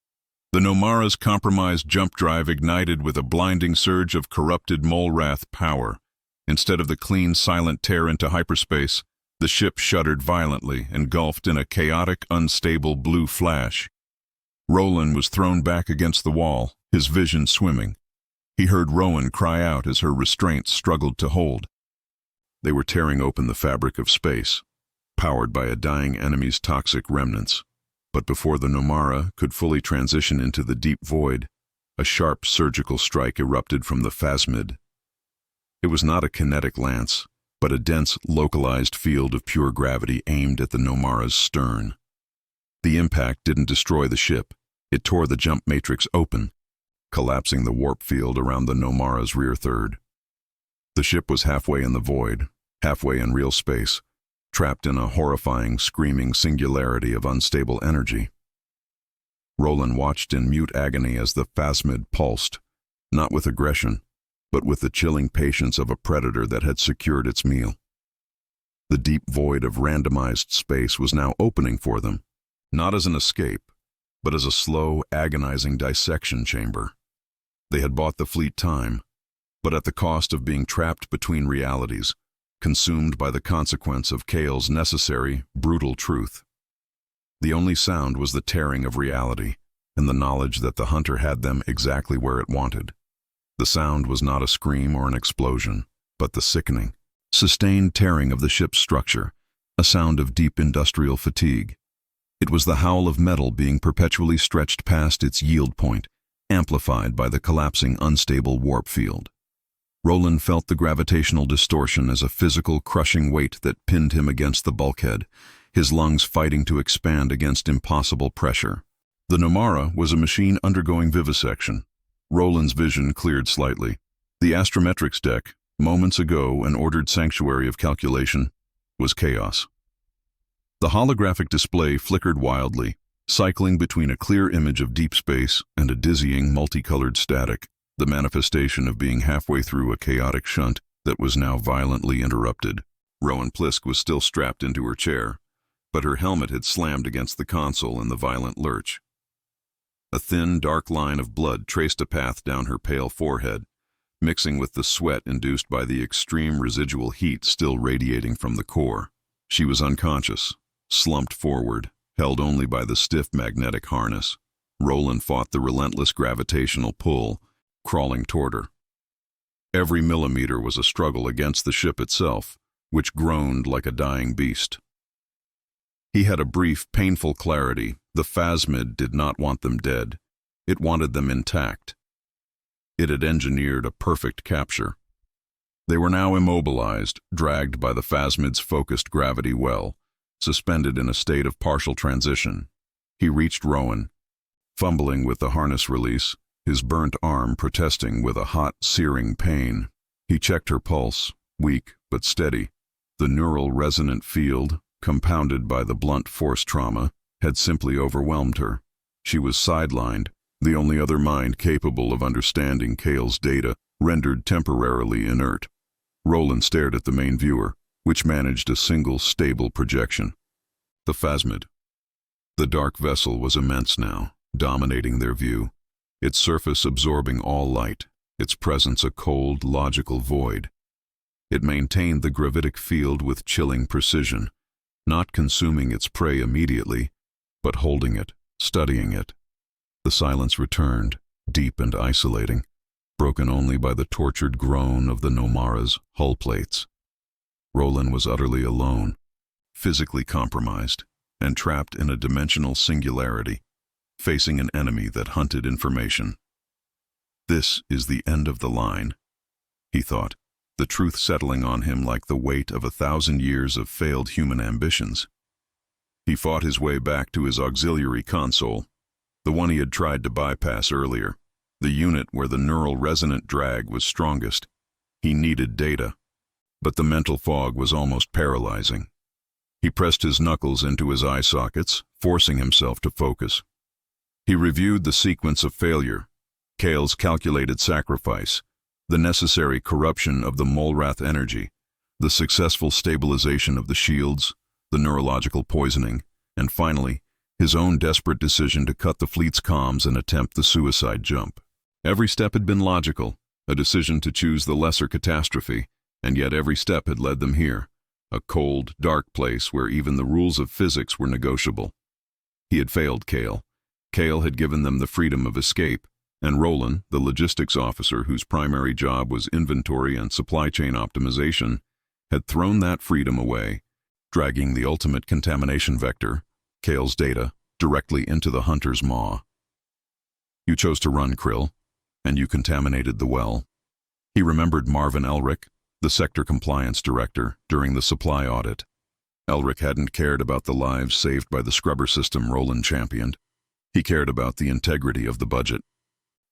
The Nomara's compromised jump drive ignited with a blinding surge of corrupted Molrath power. Instead of the clean, silent tear into hyperspace, the ship shuddered violently, engulfed in a chaotic, unstable blue flash. Roland was thrown back against the wall, his vision swimming. He heard Rowan cry out as her restraints struggled to hold. They were tearing open the fabric of space, powered by a dying enemy's toxic remnants. But before the Nomara could fully transition into the deep void, a sharp surgical strike erupted from the phasmid. It was not a kinetic lance, but a dense, localized field of pure gravity aimed at the Nomara's stern. The impact didn't destroy the ship. It tore the jump matrix open, collapsing the warp field around the Nomara's rear third. The ship was halfway in the void, halfway in real space, trapped in a horrifying, screaming singularity of unstable energy. Roland watched in mute agony as the phasmid pulsed, not with aggression, but with the chilling patience of a predator that had secured its meal. The deep void of randomized space was now opening for them, not as an escape, but as a slow, agonizing dissection chamber. They had bought the fleet time, but at the cost of being trapped between realities, consumed by the consequence of Kale's necessary, brutal truth. The only sound was the tearing of reality, and the knowledge that the hunter had them exactly where it wanted. The sound was not a scream or an explosion, but the sickening, sustained tearing of the ship's structure, a sound of deep industrial fatigue. It was the howl of metal being perpetually stretched past its yield point, amplified by the collapsing unstable warp field. Roland felt the gravitational distortion as a physical, crushing weight that pinned him against the bulkhead, his lungs fighting to expand against impossible pressure. The Nomara was a machine undergoing vivisection. Roland's vision cleared slightly. The astrometrics deck, moments ago an ordered sanctuary of calculation, was chaos. The holographic display flickered wildly, cycling between a clear image of deep space and a dizzying, multicolored static, the manifestation of being halfway through a chaotic shunt that was now violently interrupted. Rowan Plisk was still strapped into her chair, but her helmet had slammed against the console in the violent lurch. A thin, dark line of blood traced a path down her pale forehead, mixing with the sweat induced by the extreme residual heat still radiating from the core. She was unconscious, slumped forward, held only by the stiff magnetic harness. Roland fought the relentless gravitational pull, crawling toward her. Every millimeter was a struggle against the ship itself, which groaned like a dying beast. He had a brief, painful clarity. The phasmid did not want them dead. It wanted them intact. It had engineered a perfect capture. They were now immobilized, dragged by the phasmid's focused gravity well, suspended in a state of partial transition. He reached Rowan. fumbling with the harness release, his burnt arm protesting with a hot, searing pain. He checked her pulse, weak but steady. The neural resonant field, compounded by the blunt force trauma, had simply overwhelmed her. She was sidelined, the only other mind capable of understanding Cale's data, rendered temporarily inert. Roland stared at the main viewer, which managed a single stable projection. The phasmid. The dark vessel was immense now, dominating their view, its surface absorbing all light, its presence a cold, logical void. It maintained the gravitic field with chilling precision, not consuming its prey immediately, but holding it, studying it. The silence returned, deep and isolating, broken only by the tortured groan of the Nomara's hull plates. Roland was utterly alone, physically compromised, and trapped in a dimensional singularity, facing an enemy that hunted information. This is the end of the line, he thought, the truth settling on him like the weight of 1,000 years of failed human ambitions. He fought his way back to his auxiliary console, the one he had tried to bypass earlier, the unit where the neural resonant drag was strongest. He needed data, but the mental fog was almost paralyzing. He pressed his knuckles into his eye sockets, forcing himself to focus. He reviewed the sequence of failure, Cale's calculated sacrifice, the necessary corruption of the Molrath energy, the successful stabilization of the shields, the neurological poisoning, and finally, his own desperate decision to cut the fleet's comms and attempt the suicide jump. Every step had been logical, a decision to choose the lesser catastrophe, and yet every step had led them here, a cold, dark place where even the rules of physics were negotiable. He had failed Cale. Cale had given them the freedom of escape, and Roland, the logistics officer whose primary job was inventory and supply chain optimization, had thrown that freedom away, dragging the ultimate contamination vector, Cale's data, directly into the hunter's maw. You chose to run, Krill, and you contaminated the well. He remembered Marvin Elric, the sector compliance director, during the supply audit. Elric hadn't cared about the lives saved by the scrubber system Roland championed. He cared about the integrity of the budget.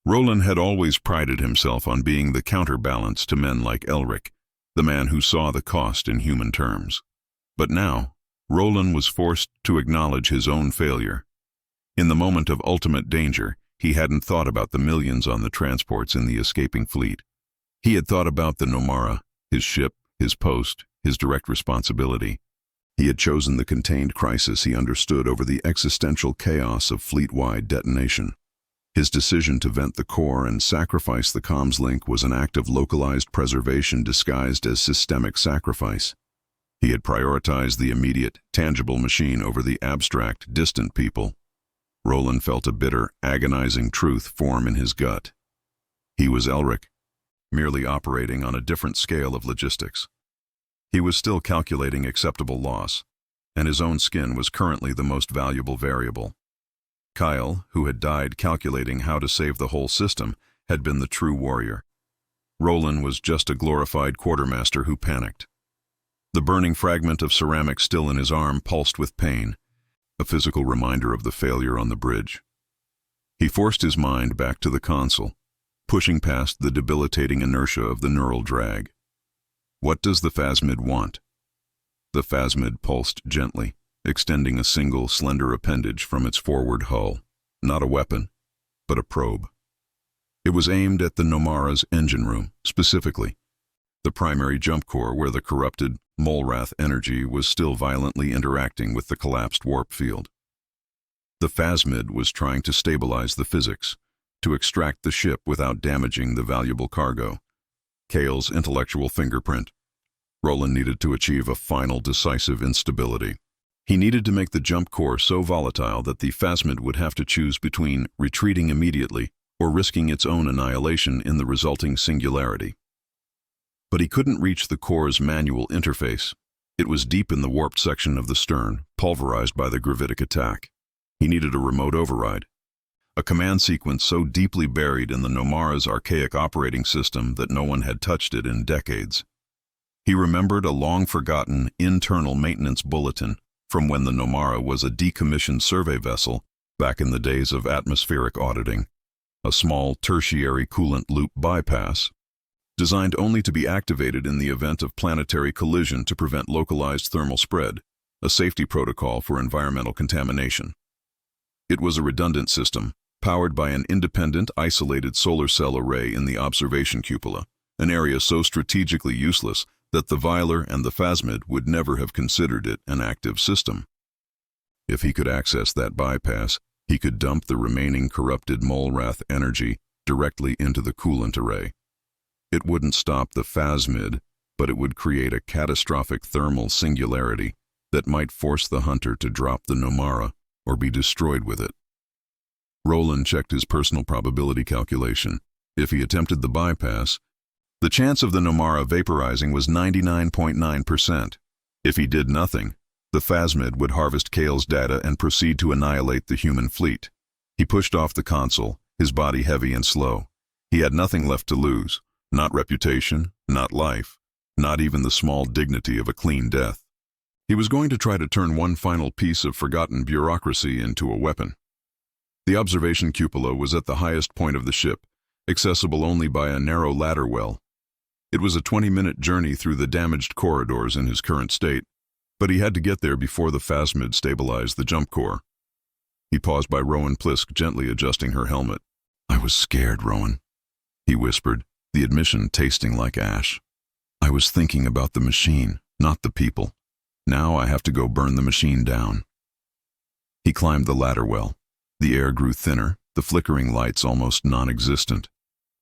Roland had always prided himself on being the counterbalance to men like Elric, the man who saw the cost in human terms. But now, Roland was forced to acknowledge his own failure. In the moment of ultimate danger, he hadn't thought about the millions on the transports in the escaping fleet. He had thought about the Nomara, his ship, his post, his direct responsibility. He had chosen the contained crisis he understood over the existential chaos of fleet-wide detonation. His decision to vent the core and sacrifice the comms link was an act of localized preservation disguised as systemic sacrifice. He had prioritized the immediate, tangible machine over the abstract, distant people. Roland felt a bitter, agonizing truth form in his gut. He was Elric, merely operating on a different scale of logistics. He was still calculating acceptable loss, and his own skin was currently the most valuable variable. Kyle, who had died calculating how to save the whole system, had been the true warrior. Roland was just a glorified quartermaster who panicked. The burning fragment of ceramic still in his arm pulsed with pain, a physical reminder of the failure on the bridge. He forced his mind back to the console, pushing past the debilitating inertia of the neural drag. What does the phasmid want? The phasmid pulsed gently, extending a single, slender appendage from its forward hull. Not a weapon, but a probe. It was aimed at the Nomara's engine room, specifically, the primary jump core where the corrupted Molrath energy was still violently interacting with the collapsed warp field. The phasmid was trying to stabilize the physics, to extract the ship without damaging the valuable cargo. Cale's intellectual fingerprint. Roland needed to achieve a final decisive instability. He needed to make the jump core so volatile that the phasmid would have to choose between retreating immediately or risking its own annihilation in the resulting singularity. But he couldn't reach the core's manual interface. It was deep in the warped section of the stern, pulverized by the gravitic attack. He needed a remote override, a command sequence so deeply buried in the Nomara's archaic operating system that no one had touched it in decades. He remembered a long-forgotten internal maintenance bulletin from when the Nomara was a decommissioned survey vessel back in the days of atmospheric auditing, a small tertiary coolant loop bypass, designed only to be activated in the event of planetary collision to prevent localized thermal spread, a safety protocol for environmental contamination. It was a redundant system, powered by an independent, isolated solar cell array in the observation cupola, an area so strategically useless that the Viler and the Phasmid would never have considered it an active system. If he could access that bypass, he could dump the remaining corrupted Molrath energy directly into the coolant array. It wouldn't stop the Phasmid, but it would create a catastrophic thermal singularity that might force the hunter to drop the Nomara or be destroyed with it. Roland checked his personal probability calculation. If he attempted the bypass, the chance of the Nomara vaporizing was 99.9%. If he did nothing, the Phasmid would harvest Kale's data and proceed to annihilate the human fleet. He pushed off the console, his body heavy and slow. He had nothing left to lose, not reputation, not life, not even the small dignity of a clean death. He was going to try to turn one final piece of forgotten bureaucracy into a weapon. The observation cupola was at the highest point of the ship, accessible only by a narrow ladder well. It was a 20-minute journey through the damaged corridors in his current state, but he had to get there before the Phasmid stabilized the jump core. He paused by Rowan Plisk, gently adjusting her helmet. "I was scared, Rowan," he whispered, the admission tasting like ash. "I was thinking about the machine, not the people. Now I have to go burn the machine down." He climbed the ladder well. The air grew thinner, the flickering lights almost non-existent.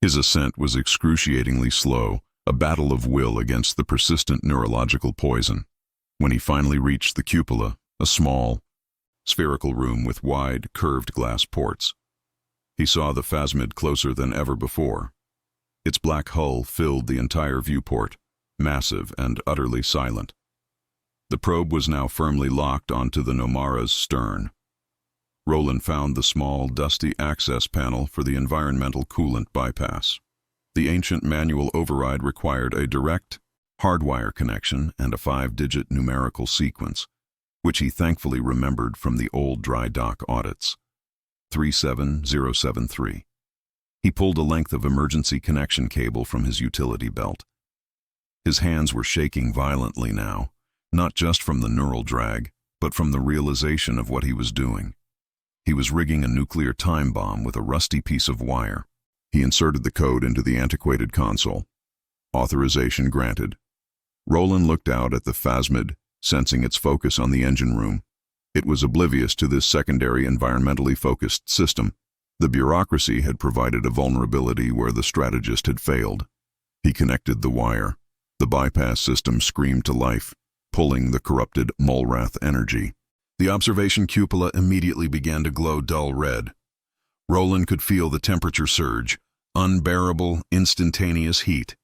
His ascent was excruciatingly slow, a battle of will against the persistent neurological poison. When he finally reached the cupola, a small, spherical room with wide, curved glass ports, he saw the Phasmid closer than ever before. Its black hull filled the entire viewport, massive and utterly silent. The probe was now firmly locked onto the Nomara's stern. Roland found the small, dusty access panel for the environmental coolant bypass. The ancient manual override required a direct, hardwire connection and a 5-digit numerical sequence, which he thankfully remembered from the old dry dock audits. 37073. He pulled a length of emergency connection cable from his utility belt. His hands were shaking violently now, not just from the neural drag, but from the realization of what he was doing. He was rigging a nuclear time bomb with a rusty piece of wire. He inserted the code into the antiquated console. Authorization granted. Roland looked out at the Phasmid, sensing its focus on the engine room. It was oblivious to this secondary environmentally focused system. The bureaucracy had provided a vulnerability where the strategist had failed. He connected the wire. The bypass system screamed to life, pulling the corrupted Molrath energy. The observation cupola immediately began to glow dull red. Roland could feel the temperature surge, unbearable, instantaneous heat.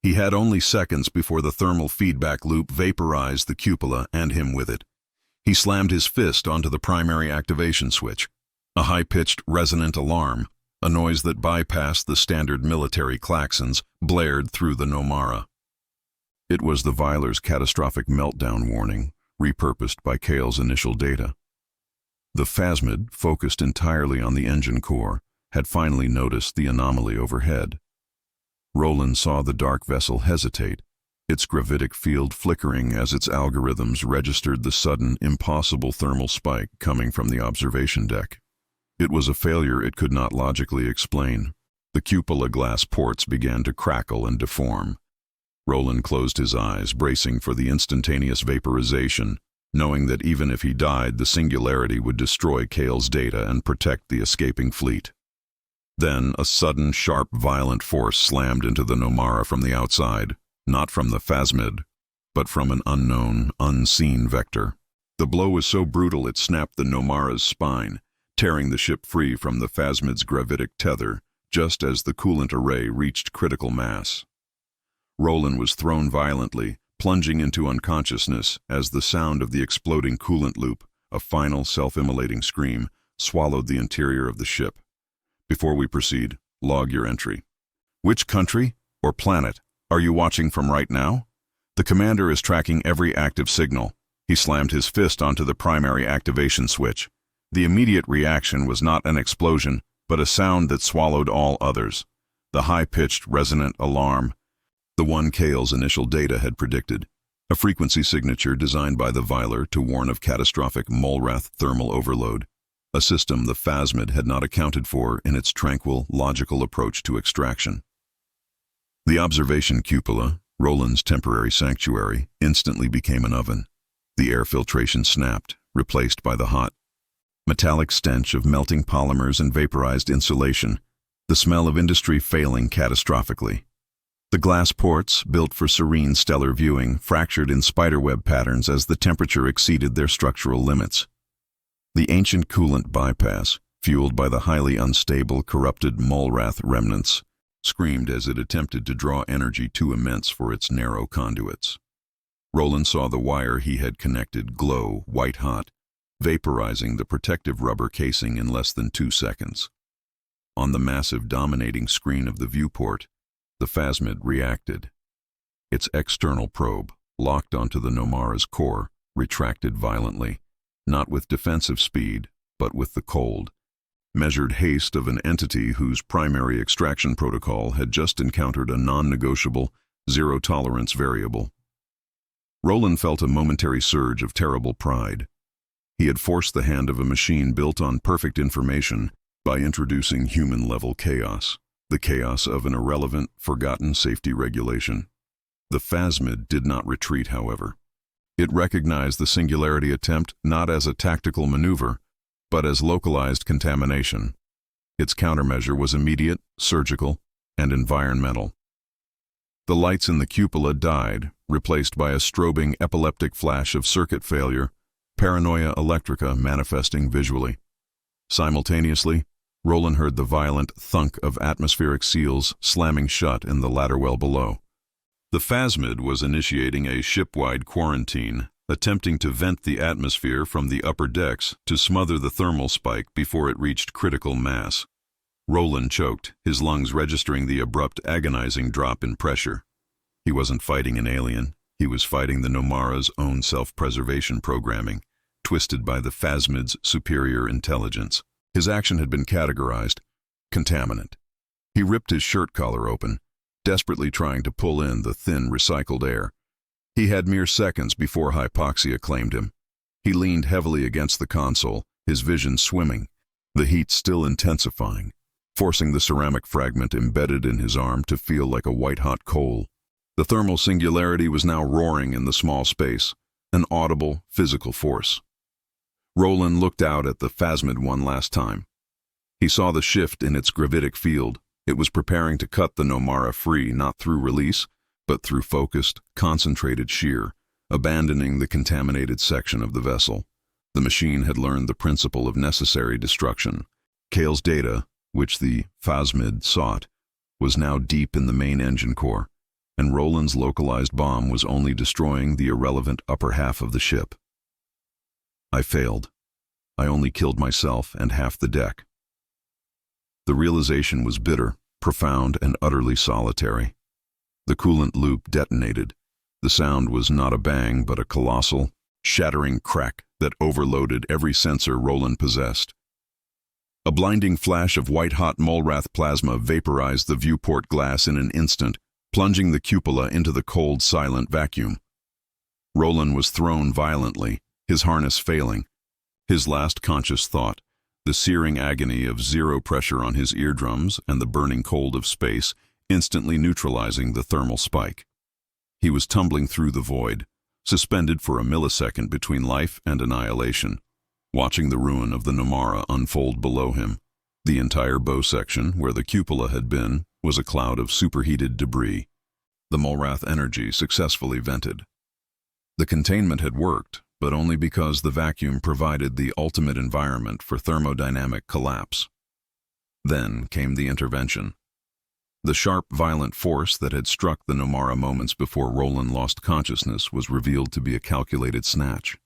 He had only seconds before the thermal feedback loop vaporized the cupola and him with it. He slammed his fist onto the primary activation switch. A high-pitched, resonant alarm, a noise that bypassed the standard military klaxons, blared through the Nomara. It was the Viler's catastrophic meltdown warning, repurposed by Kale's initial data. The Phasmid, focused entirely on the engine core, had finally noticed the anomaly overhead. Roland saw the dark vessel hesitate, its gravitic field flickering as its algorithms registered the sudden, impossible thermal spike coming from the observation deck. It was a failure it could not logically explain. The cupola glass ports began to crackle and deform. Roland closed his eyes, bracing for the instantaneous vaporization, knowing that even if he died, the singularity would destroy Kale's data and protect the escaping fleet. Then a sudden, sharp, violent force slammed into the Nomara from the outside, not from the Phasmid, but from an unknown, unseen vector. The blow was so brutal it snapped the Nomara's spine, tearing the ship free from the Phasmid's gravitic tether, just as the coolant array reached critical mass. Roland was thrown violently, plunging into unconsciousness as the sound of the exploding coolant loop, a final self-immolating scream, swallowed the interior of the ship. Before we proceed, log your entry. Which country or planet are you watching from right now? The commander is tracking every active signal. He slammed his fist onto the primary activation switch. The immediate reaction was not an explosion, but a sound that swallowed all others. The high-pitched, resonant alarm, the one Kale's initial data had predicted. A frequency signature designed by the Viler to warn of catastrophic Molrath thermal overload, a system the Phasmid had not accounted for in its tranquil, logical approach to extraction. The observation cupola, Roland's temporary sanctuary, instantly became an oven. The air filtration snapped, replaced by the hot, metallic stench of melting polymers and vaporized insulation, the smell of industry failing catastrophically. The glass ports, built for serene stellar viewing, fractured in spiderweb patterns as the temperature exceeded their structural limits. The ancient coolant bypass, fueled by the highly unstable, corrupted Molrath remnants, screamed as it attempted to draw energy too immense for its narrow conduits. Roland saw the wire he had connected glow white-hot, vaporizing the protective rubber casing in less than 2 seconds. On the massive dominating screen of the viewport, the Phasmid reacted. Its external probe, locked onto the Nomara's core, retracted violently, not with defensive speed, but with the cold, measured haste of an entity whose primary extraction protocol had just encountered a non-negotiable, zero-tolerance variable. Roland felt a momentary surge of terrible pride. He had forced the hand of a machine built on perfect information by introducing human-level chaos, the chaos of an irrelevant, forgotten safety regulation. The Phasmid did not retreat, however. It recognized the singularity attempt not as a tactical maneuver, but as localized contamination. Its countermeasure was immediate, surgical, and environmental. The lights in the cupola died, replaced by a strobing epileptic flash of circuit failure, paranoia electrica manifesting visually. Simultaneously, Roland heard the violent thunk of atmospheric seals slamming shut in the ladder well below. The Phasmid was initiating a ship-wide quarantine, attempting to vent the atmosphere from the upper decks to smother the thermal spike before it reached critical mass. Roland choked, his lungs registering the abrupt, agonizing drop in pressure. He wasn't fighting an alien. He was fighting the Nomara's own self-preservation programming, twisted by the Phasmid's superior intelligence. His action had been categorized contaminant. He ripped his shirt collar open, desperately trying to pull in the thin, recycled air. He had mere seconds before hypoxia claimed him. He leaned heavily against the console, his vision swimming, the heat still intensifying, forcing the ceramic fragment embedded in his arm to feel like a white-hot coal. The thermal singularity was now roaring in the small space, an audible, physical force. Roland looked out at the Phasmid one last time. He saw the shift in its gravitic field. It was preparing to cut the Nomara free, not through release, but through focused, concentrated shear, abandoning the contaminated section of the vessel. The machine had learned the principle of necessary destruction. Kale's data, which the Phasmid sought, was now deep in the main engine core, and Roland's localized bomb was only destroying the irrelevant upper half of the ship. I failed. I only killed myself and half the deck. The realization was bitter, profound, and utterly solitary. The coolant loop detonated. The sound was not a bang, but a colossal, shattering crack that overloaded every sensor Roland possessed. A blinding flash of white-hot Molrath plasma vaporized the viewport glass in an instant, plunging the cupola into the cold, silent vacuum. Roland was thrown violently, his harness failing. His last conscious thought, the searing agony of zero pressure on his eardrums and the burning cold of space, instantly neutralizing the thermal spike. He was tumbling through the void, suspended for a millisecond between life and annihilation, watching the ruin of the Nomara unfold below him. The entire bow section, where the cupola had been, was a cloud of superheated debris. The Molrath energy successfully vented. The containment had worked, but only because the vacuum provided the ultimate environment for thermodynamic collapse. Then came the intervention. The sharp, violent force that had struck the Nomara moments before Roland lost consciousness was revealed to be a calculated snatch.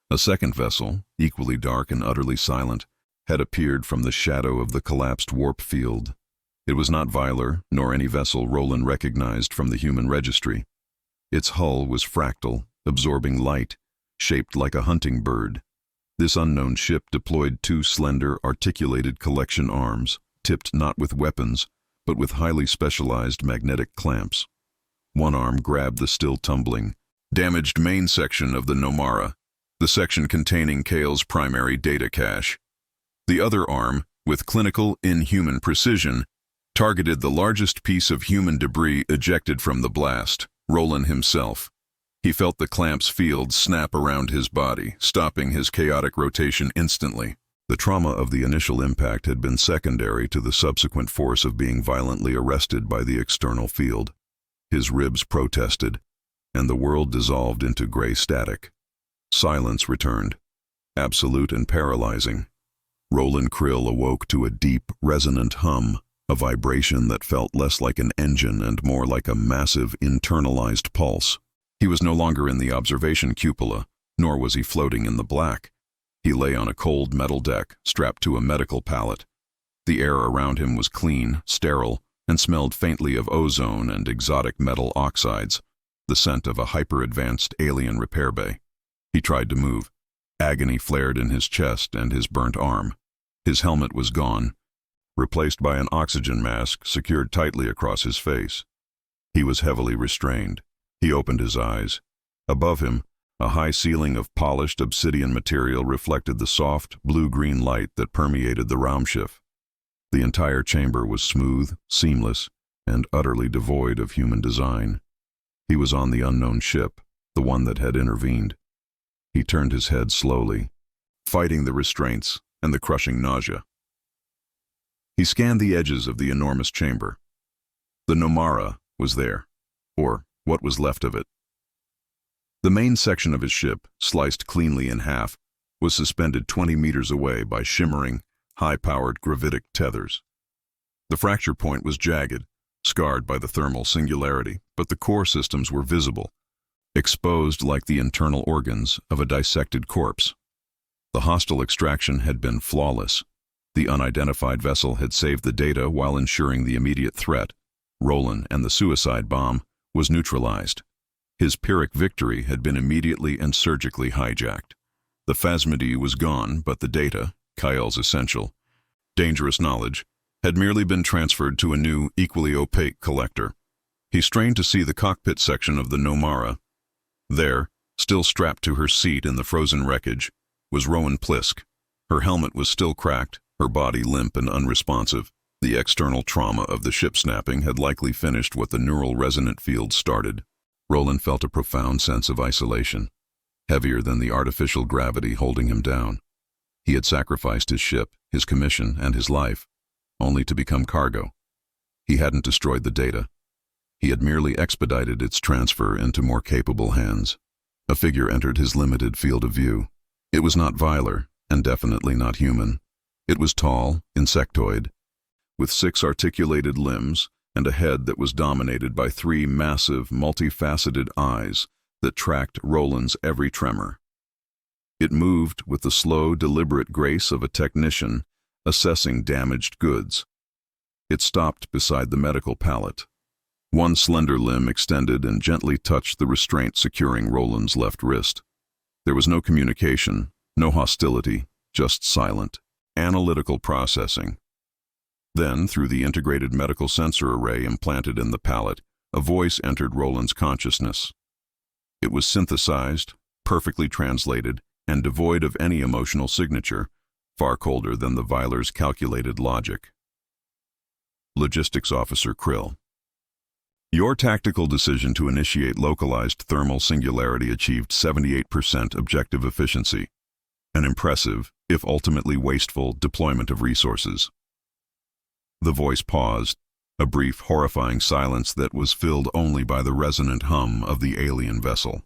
A second vessel, equally dark and utterly silent, had appeared from the shadow of the collapsed warp field. It was not Viler, nor any vessel Roland recognized from the human registry. Its hull was fractal, absorbing light, shaped like a hunting bird. This unknown ship deployed two slender, articulated collection arms, tipped not with weapons, but with highly specialized magnetic clamps. One arm grabbed the still tumbling, damaged main section of the Nomara, the section containing Kale's primary data cache. The other arm, with clinical, inhuman precision, targeted the largest piece of human debris ejected from the blast, Roland himself. He felt the clamp's field snap around his body, stopping his chaotic rotation instantly. The trauma of the initial impact had been secondary to the subsequent force of being violently arrested by the external field. His ribs protested, and the world dissolved into gray static. Silence returned, absolute and paralyzing. Roland Krill awoke to a deep, resonant hum, a vibration that felt less like an engine and more like a massive, internalized pulse. He was no longer in the observation cupola, nor was he floating in the black. He lay on a cold metal deck, strapped to a medical pallet. The air around him was clean, sterile, and smelled faintly of ozone and exotic metal oxides, the scent of a hyper-advanced alien repair bay. He tried to move. Agony flared in his chest and his burnt arm. His helmet was gone, replaced by an oxygen mask secured tightly across his face. He was heavily restrained. He opened his eyes. Above him, a high ceiling of polished obsidian material reflected the soft, blue-green light that permeated the Raumschiff. The entire chamber was smooth, seamless, and utterly devoid of human design. He was on the unknown ship, the one that had intervened. He turned his head slowly, fighting the restraints and the crushing nausea. He scanned the edges of the enormous chamber. The Nomara was there, or what was left of it. The main section of his ship, sliced cleanly in half, was suspended 20 meters away by shimmering, high-powered gravitic tethers. The fracture point was jagged, scarred by the thermal singularity, but the core systems were visible, exposed like the internal organs of a dissected corpse. The hostile extraction had been flawless. The unidentified vessel had saved the data while ensuring the immediate threat, Roland and the suicide bomb, was neutralized. His Pyrrhic victory had been immediately and surgically hijacked. The phasmid was gone, but the data, Kyle's essential, dangerous knowledge, had merely been transferred to a new, equally opaque collector. He strained to see the cockpit section of the Nomara. There, still strapped to her seat in the frozen wreckage, was Rowan Plisk. Her helmet was still cracked, her body limp and unresponsive. The external trauma of the ship snapping had likely finished what the neural resonant field started. Roland felt a profound sense of isolation, heavier than the artificial gravity holding him down. He had sacrificed his ship, his commission, and his life, only to become cargo. He hadn't destroyed the data. He had merely expedited its transfer into more capable hands. A figure entered his limited field of view. It was not Viler, and definitely not human. It was tall, insectoid, with 6 articulated limbs and a head that was dominated by 3 massive, multifaceted eyes that tracked Roland's every tremor. It moved with the slow, deliberate grace of a technician assessing damaged goods. It stopped beside the medical pallet. One slender limb extended and gently touched the restraint securing Roland's left wrist. There was no communication, no hostility, just silent, analytical processing. Then, through the integrated medical sensor array implanted in the pallet, a voice entered Roland's consciousness. It was synthesized, perfectly translated, and devoid of any emotional signature, far colder than the Viler's calculated logic. Logistics Officer Krill. Your tactical decision to initiate localized thermal singularity achieved 78% objective efficiency, an impressive, if ultimately wasteful, deployment of resources. The voice paused, a brief, horrifying silence that was filled only by the resonant hum of the alien vessel.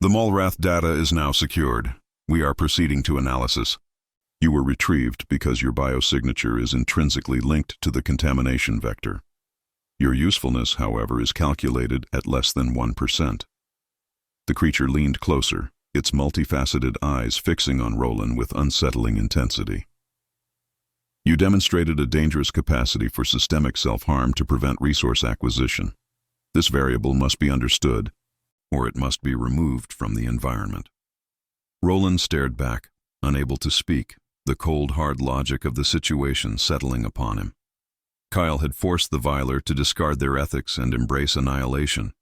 The Mulrath data is now secured. We are proceeding to analysis. You were retrieved because your biosignature is intrinsically linked to the contamination vector. Your usefulness, however, is calculated at less than 1%. The creature leaned closer, its multifaceted eyes fixing on Roland with unsettling intensity. You demonstrated a dangerous capacity for systemic self-harm to prevent resource acquisition. This variable must be understood, or it must be removed from the environment. Roland stared back, unable to speak, the cold, hard logic of the situation settling upon him. Kyle had forced the Viler to discard their ethics and embrace annihilation.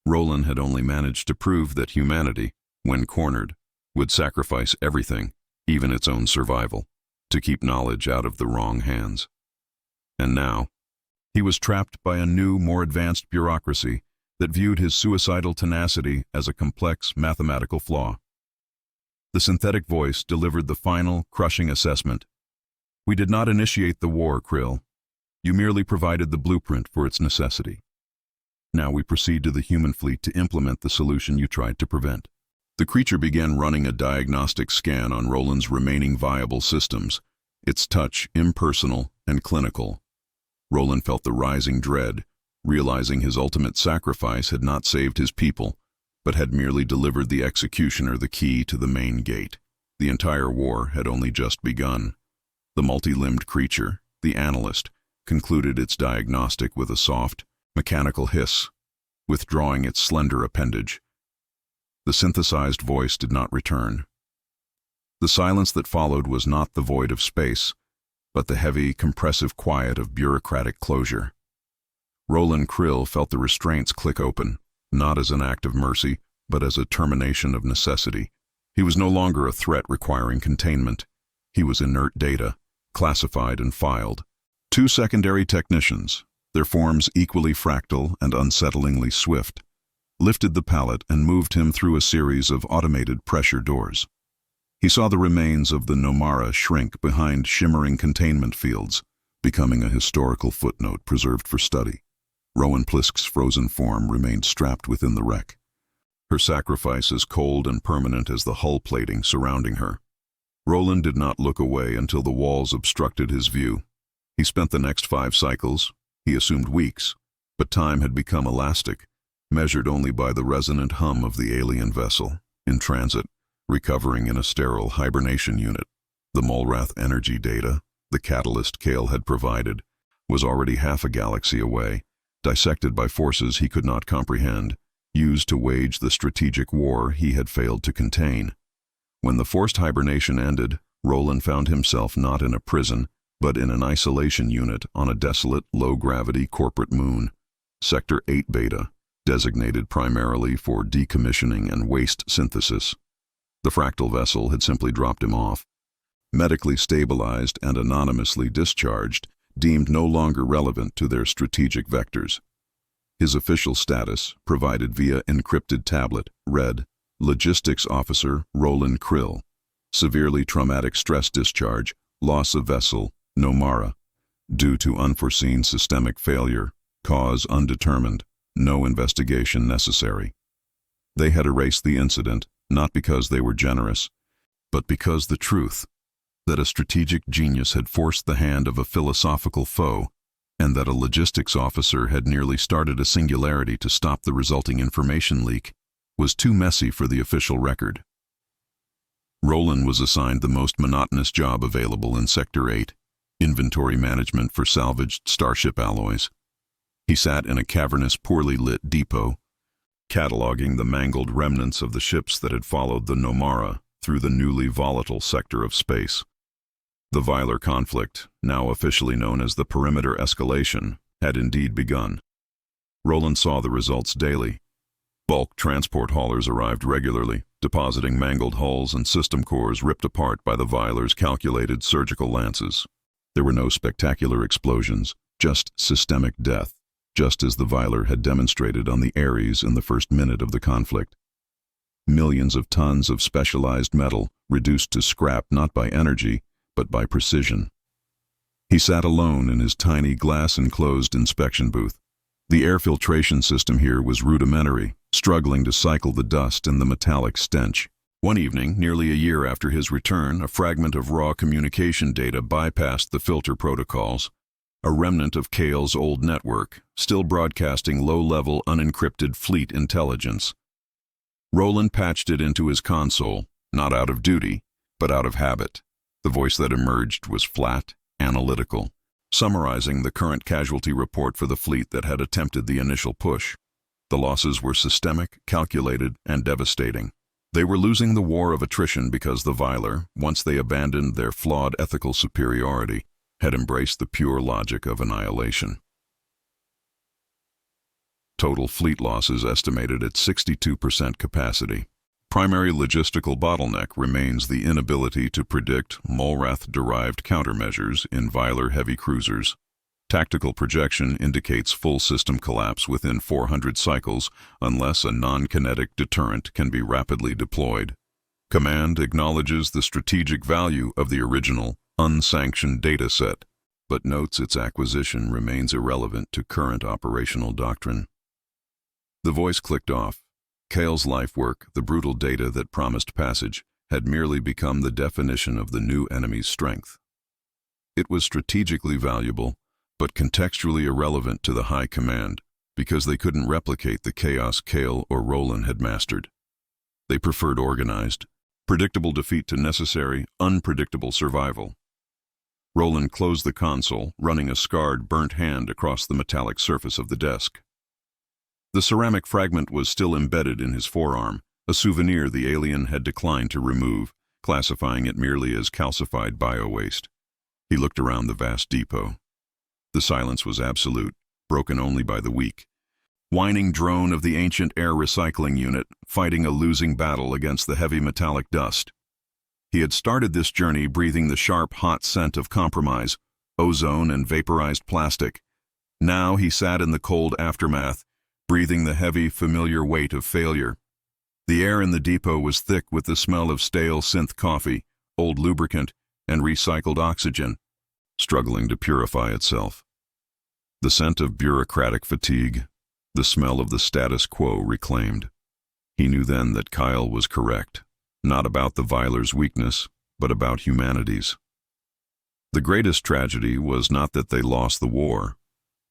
Roland had only managed to prove that humanity, when cornered, would sacrifice everything, even its own survival, to keep knowledge out of the wrong hands. And now, he was trapped by a new, more advanced bureaucracy that viewed his suicidal tenacity as a complex mathematical flaw. The synthetic voice delivered the final, crushing assessment. "We did not initiate the war, Krill. You merely provided the blueprint for its necessity. Now we proceed to the human fleet to implement the solution you tried to prevent." The creature began running a diagnostic scan on Roland's remaining viable systems, its touch impersonal and clinical. Roland felt the rising dread, realizing his ultimate sacrifice had not saved his people, but had merely delivered the executioner the key to the main gate. The entire war had only just begun. The multi-limbed creature, the analyst, concluded its diagnostic with a soft, mechanical hiss, withdrawing its slender appendage. The synthesized voice did not return. The silence that followed was not the void of space, but the heavy, compressive quiet of bureaucratic closure. Roland Krill felt the restraints click open, not as an act of mercy, but as a termination of necessity. He was no longer a threat requiring containment. He was inert data, classified and filed. Two secondary technicians, their forms equally fractal and unsettlingly swift, lifted the pallet and moved him through a series of automated pressure doors. He saw the remains of the Nomara shrink behind shimmering containment fields, becoming a historical footnote preserved for study. Rowan Plisk's frozen form remained strapped within the wreck, her sacrifice as cold and permanent as the hull plating surrounding her. Roland did not look away until the walls obstructed his view. He spent the next 5 cycles, he assumed weeks, but time had become elastic, measured only by the resonant hum of the alien vessel, in transit, recovering in a sterile hibernation unit. The Molrath energy data, the catalyst Kale had provided, was already half a galaxy away, dissected by forces he could not comprehend, used to wage the strategic war he had failed to contain. When the forced hibernation ended, Roland found himself not in a prison, but in an isolation unit on a desolate, low-gravity corporate moon, Sector 8 Beta, designated primarily for decommissioning and waste synthesis. The fractal vessel had simply dropped him off. Medically stabilized and anonymously discharged, deemed no longer relevant to their strategic vectors. His official status, provided via encrypted tablet, read, Logistics Officer Roland Krill. Severely traumatic stress discharge, loss of vessel, Nomara. Due to unforeseen systemic failure, cause undetermined, no investigation necessary. They had erased the incident, not because they were generous, but because the truth, that a strategic genius had forced the hand of a philosophical foe, and that a logistics officer had nearly started a singularity to stop the resulting information leak, was too messy for the official record. Roland was assigned the most monotonous job available in Sector 8, inventory management for salvaged starship alloys. He sat in a cavernous, poorly lit depot, cataloging the mangled remnants of the ships that had followed the Nomara through the newly volatile sector of space. The Viler conflict, now officially known as the Perimeter Escalation, had indeed begun. Roland saw the results daily. Bulk transport haulers arrived regularly, depositing mangled hulls and system cores ripped apart by the Viler's calculated surgical lances. There were no spectacular explosions, just systemic death, just as the Viler had demonstrated on the Ares in the first minute of the conflict. Millions of tons of specialized metal reduced to scrap not by energy, but by precision. He sat alone in his tiny glass-enclosed inspection booth. The air filtration system here was rudimentary, struggling to cycle the dust and the metallic stench. One evening, nearly a year after his return, a fragment of raw communication data bypassed the filter protocols, a remnant of Kale's old network, still broadcasting low-level unencrypted fleet intelligence. Roland patched it into his console, not out of duty, but out of habit. The voice that emerged was flat, analytical, summarizing the current casualty report for the fleet that had attempted the initial push. The losses were systemic, calculated, and devastating. They were losing the war of attrition because the Viler, once they abandoned their flawed ethical superiority, had embraced the pure logic of annihilation. Total fleet losses estimated at 62% capacity. Primary logistical bottleneck remains the inability to predict Molrath-derived countermeasures in Viler heavy cruisers. Tactical projection indicates full system collapse within 400 cycles unless a non-kinetic deterrent can be rapidly deployed. Command acknowledges the strategic value of the original, unsanctioned data set, but notes its acquisition remains irrelevant to current operational doctrine. The voice clicked off. Kale's life work, the brutal data that promised passage, had merely become the definition of the new enemy's strength. It was strategically valuable, but contextually irrelevant to the high command, because they couldn't replicate the chaos Kale or Roland had mastered. They preferred organized, predictable defeat to necessary, unpredictable survival. Roland closed the console, running a scarred, burnt hand across the metallic surface of the desk. The ceramic fragment was still embedded in his forearm, a souvenir the alien had declined to remove, classifying it merely as calcified bio-waste. He looked around the vast depot. The silence was absolute, broken only by the weak, whining drone of the ancient air recycling unit, fighting a losing battle against the heavy metallic dust. He had started this journey breathing the sharp, hot scent of compromise, ozone and vaporized plastic. Now he sat in the cold aftermath, breathing the heavy, familiar weight of failure. The air in the depot was thick with the smell of stale synth coffee, old lubricant, and recycled oxygen, struggling to purify itself. The scent of bureaucratic fatigue, the smell of the status quo reclaimed. He knew then that Kyle was correct, not about the Viler's weakness, but about humanity's. The greatest tragedy was not that they lost the war,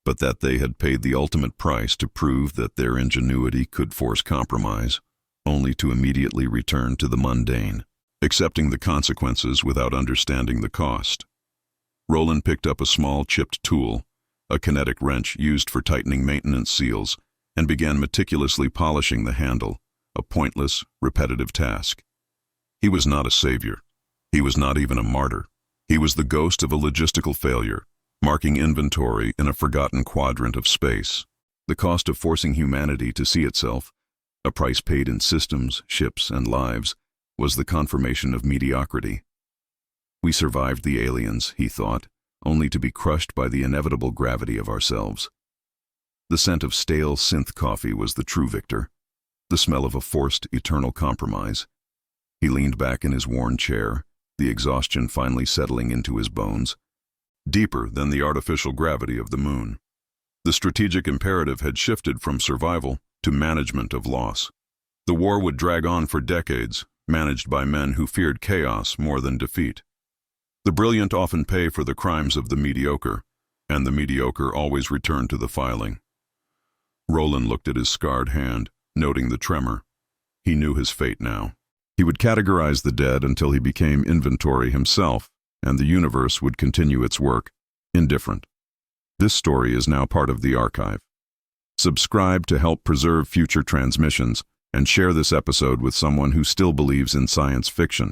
but that they had paid the ultimate price to prove that their ingenuity could force compromise, only to immediately return to the mundane, accepting the consequences without understanding the cost. Roland picked up a small chipped tool, a kinetic wrench used for tightening maintenance seals, and began meticulously polishing the handle, a pointless, repetitive task. He was not a savior. He was not even a martyr. He was the ghost of a logistical failure, marking inventory in a forgotten quadrant of space. The cost of forcing humanity to see itself, a price paid in systems, ships, and lives, was the confirmation of mediocrity. We survived the aliens, he thought, only to be crushed by the inevitable gravity of ourselves. The scent of stale synth coffee was the true victor, the smell of a forced, eternal compromise. He leaned back in his worn chair, the exhaustion finally settling into his bones, deeper than the artificial gravity of the moon. The strategic imperative had shifted from survival to management of loss. The war would drag on for decades, managed by men who feared chaos more than defeat. The brilliant often pay for the crimes of the mediocre, and the mediocre always return to the filing. Roland looked at his scarred hand, noting the tremor. He knew his fate now. He would categorize the dead until he became inventory himself, and the universe would continue its work, indifferent. This story is now part of the archive. Subscribe to help preserve future transmissions, and share this episode with someone who still believes in science fiction.